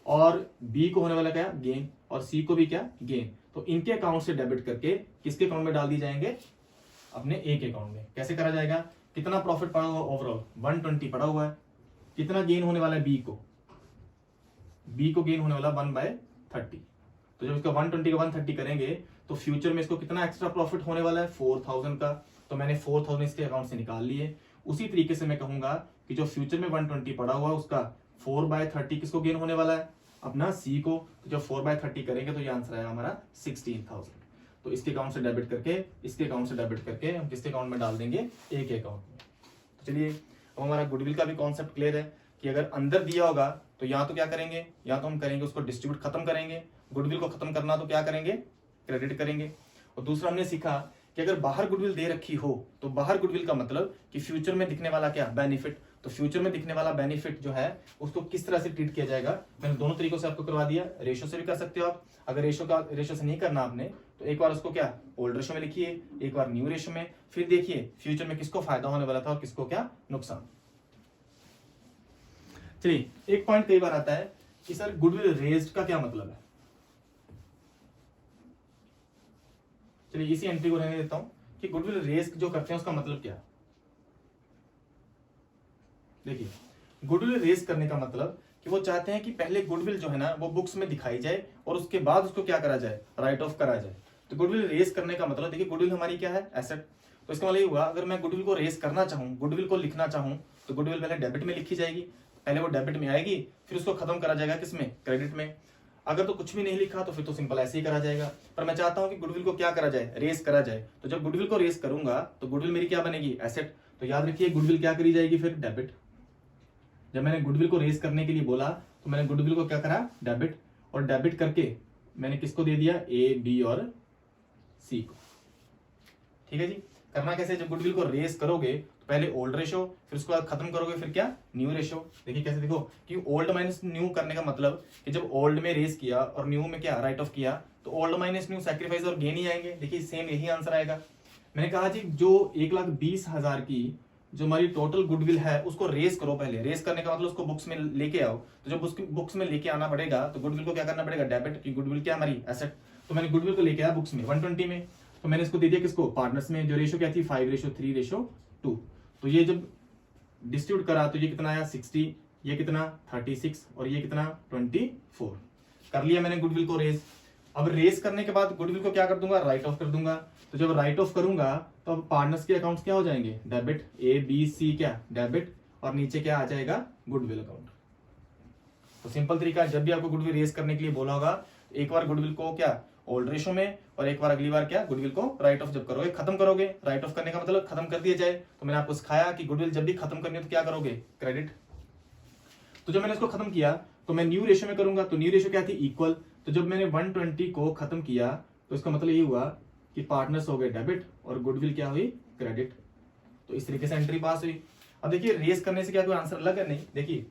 और बी को होने वाला क्या गेन, और सी को भी क्या गेन, तो इनके अकाउंट से डेबिट करके किसके अकाउंट में डाल दिए जाएंगे, अपने ए के अकाउंट में। कैसे करा जाएगा, कितना प्रॉफिट पड़ा हुआ ओवरऑल 120 पड़ा हुआ है, कितना गेन होने वाला है बी को गेन होने वाला 1/30, तो जब इसका 120 का 130 करेंगे तो फ्यूचर में इसको कितना एक्स्ट्रा प्रॉफिट होने वाला है 4000 का, तो मैंने 4000 इसके अकाउंट से निकाल लिए। उसी तरीके से मैं कहूंगा कि जो फ्यूचर में 120 पड़ा हुआ है उसका 4/30 किसको गेन होने वाला है, अपना सी को, तो जब 4/30 करेंगे तो ये आंसर आया हमारा 16000। तो इसके अकाउंट से डेबिट करके इसके अकाउंट से डेबिट करके हम किसके अकाउंट में डाल देंगे, ए के अकाउंट में। तो चलिए अब हमारा गुडविल का भी कॉन्सेप्ट क्लियर है कि अगर अंदर दिया होगा तो या तो क्या करेंगे, या तो हम करेंगे उसको डिस्ट्रीब्यूट खत्म करेंगे, गुडविल को खत्म करना तो क्या करेंगे, क्रेडिट करेंगे। और दूसरा हमने सीखा कि अगर बाहर गुडविल दे रखी हो तो बाहर गुडविल का मतलब कि फ्यूचर में दिखने वाला क्या बेनिफिट, तो फ्यूचर में दिखने वाला बेनिफिट जो है उसको किस तरह से ट्रीट किया जाएगा, मैंने दोनों तरीकों से आपको करवा दिया। रेशो से भी कर सकते हो आप, अगर रेशो से नहीं करना आपने तो एक बार उसको क्या ओल्ड रेशो में लिखिए, एक बार न्यू रेशो में, फिर देखिए फ्यूचर में किसको फायदा होने वाला था और किसको क्या नुकसान। चलिए एक पॉइंट कई बार आता है कि सर गुडविल रेज्ड का क्या मतलब है। चलिए इसी एंट्री को रहने देता हूं कि गुडविल रेज जो करते हैं उसका मतलब क्या है। देखिए गुडविल रेज करने का मतलब कि वो चाहते हैं कि पहले गुडविल जो है ना वो बुक्स में दिखाई जाए और उसके बाद उसको क्या करा जाए, राइट ऑफ करा जाए। तो गुडविल रेज करने का मतलब देखिए गुडविल हमारी क्या है, एसेट, तो इसका मतलब ये हुआ अगर मैं गुडविल को रेज करना चाहूं, गुडविल को लिखना चाहूं तो गुडविल पहले डेबिट में लिखी जाएगी, पहले वो डेबिट में आएगी फिर उसको खत्म करा जाएगा किसमें, क्रेडिट में। अगर तो कुछ भी नहीं लिखा तो फिर तो सिंपल ऐसे ही करा जाएगा, पर मैं चाहता हूं कि गुडविल को क्या करा जाए, रेस करा जाए। तो जब गुडविल को रेस करूंगा तो गुडविल मेरी क्या बनेगी, एसेट, तो याद रखिए गुडविल क्या करी जाएगी फिर, डेबिट। जब मैंने गुडविल को रेस करने के लिए बोला तो मैंने गुडविल को क्या करा, डेबिट, और डेबिट करके मैंने किसको दे दिया, ए बी और सी को। ठीक है जी, करना कैसे, जब गुडविल को रेस करोगे तो पहले ओल्ड रेशो, फिर उसके बाद खत्म करोगे फिर क्या, न्यू रेशो। देखिए कैसे, देखो कि ओल्ड माइनस न्यू करने का मतलब कि जब ओल्ड में रेस किया और न्यू में क्या राइट ऑफ किया तो ओल्ड माइनस न्यू सैक्रिफाइस और गेन ही आएंगे। देखिए सेम यही आंसर आएगा। मैंने कहा जी जो 1,20,000 की जो हमारी टोटल गुडविल है उसको रेस करो, पहले रेस करने का मतलब उसको बुक्स में लेके आओ। तो जब उसकी बुक्स में लेके आना पड़ेगा तो गुडविल को क्या करना पड़ेगा, डेबिट, की गुडविल क्या हमारी एसेट। तो मैंने गुडविल को लेके आया बुक्स में 120 में, तो मैंने इसको दे दिया किसको, पार्टनर्स में। जो रेशो क्या थी 5:3:2। तो ये जब डिस्ट्रीब्यूट करा तो ये कितना आया 60, ये कितना 36 और ये कितना 24। कर लिया मैंने गुडविल को रेस। अब रेस करने के बाद गुडविल को क्या कर दूंगा, राइट ऑफ कर दूंगा। तो जब राइट ऑफ करूंगा तो अब पार्टनर्स के अकाउंट्स क्या हो जाएंगे, डेबिट, ए बी सी क्या डेबिट, और नीचे क्या आ जाएगा, गुडविल अकाउंट। तो सिंपल तरीका, जब भी आपको गुडविल रेस करने के लिए बोला होगा एक बार गुडविल को क्या ओल्ड रेशो में और एक बार अगली बार क्या गुडविल को राइट ऑफ जब करोगे, खत्म करोगे। राइट ऑफ करने का मतलब खत्म कर दिया जाए। तो मैंने आपको सिखाया कि गुडविल जब भी खत्म करनी है तो क्या करोगे, क्रेडिट। तो जब मैंने इसको खत्म किया तो मैं न्यू रेशो में करूंगा, तो न्यू रेशो क्या थी, इक्वल। तो जब मैंने 120 को खत्म किया तो इसका मतलब ये हुआ कि पार्टनर्स हो गए डेबिट और गुडविल क्या हुई, क्रेडिट। तो इस तरीके से एंट्री पास हुई। अब देखिए रेस करने से क्या कोई आंसर अलग है, नहीं। देखिए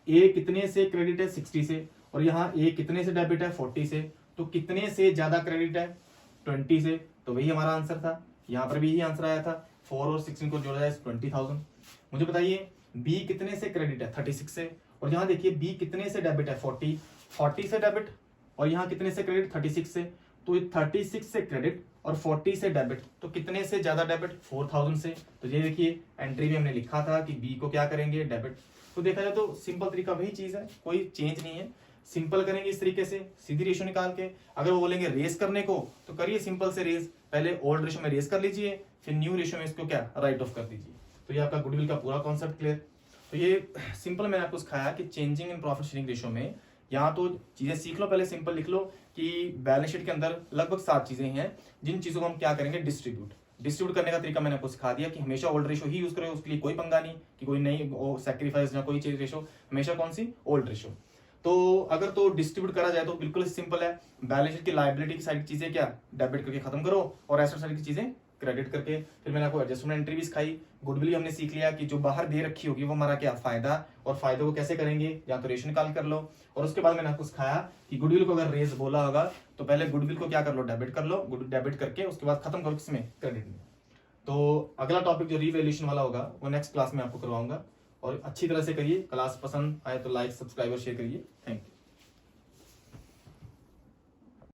ए कितने से क्रेडिट है, 60 से, और यहाँ ए कितने से डेबिट है, 40 से। तो कितने से ज्यादा क्रेडिट है, 20 से। तो वही हमारा आंसर था, यहाँ पर भी यही आंसर आया था। 4 और 16 को जोड़ा जाए 20,000। मुझे बताइए बी कितने से क्रेडिट है, 36 से, और यहाँ देखिए बी कितने से डेबिट है, 40 से डेबिट, और यहाँ कितने से क्रेडिट, 36 से। तो 36 से क्रेडिट और 40 से डेबिट, तो कितने से ज्यादा डेबिट, 4000 से। तो ये देखिए एंट्री में हमने लिखा था कि बी को क्या करेंगे, डेबिट। तो देखा जाए तो सिंपल तरीका वही चीज है, कोई चेंज नहीं है। सिंपल करेंगे इस तरीके से, सीधी रेशो निकाल के। अगर वो बोलेंगे रेस करने को तो करिए सिंपल से रेस, पहले ओल्ड रेशो में रेस कर लीजिए, फिर न्यू रेशो में इसको क्या राइट ऑफ कर दीजिए। तो ये आपका गुडविल का पूरा कॉन्सेप्ट क्लियर। तो ये सिंपल मैंने आपको सिखाया कि changing in profit sharing ratio में यहाँ तो चीजें सीख लो, पहले सिंपल लिख लो कि बैलेंस शीट के अंदर लगभग 7 चीजें हैं जिन चीजों को हम क्या करेंगे, डिस्ट्रीब्यूट करने का तरीका मैंने आपको सिखा दिया कि हमेशा ओल्ड रेशो ही यूज करें, उसके लिए कोई पंगा नहीं कि कोई नई सैक्रिफाइस या कोई चीज रेशो, हमेशा कौन सी, ओल्ड रेशो। तो अगर तो डिस्ट्रीब्यूट करा जाए तो बिल्कुल सिंपल है, बैलेंस शीट की लायबिलिटी की साइड की चीजें क्या डेबिट करके खत्म करो और एसेट साइड की चीजें क्रेडिट करके। फिर मैंने आपको एडजस्टमेंट एंट्री भी सिखाई। गुडविल हमने सीख लिया कि जो बाहर दे रखी होगी वो हमारा क्या फायदा, और फायदे को कैसे करेंगे, या तो रेशो निकाल कर लो। और उसके बाद मैंने आपको सिखाया कि गुडविल को अगर रेज बोला होगा तो पहले गुडविल को क्या कर लो, डेबिट कर लो, डेबिट करके उसके बाद खत्म करो किसमें, क्रेडिट में। तो अगला टॉपिक जो रीवैल्यूएशन वाला होगा वो नेक्स्ट क्लास में आपको करवाऊंगा, और अच्छी तरह से करिए। क्लास पसंद आए तो लाइक, सब्सक्राइब और शेयर करिए। Thank you.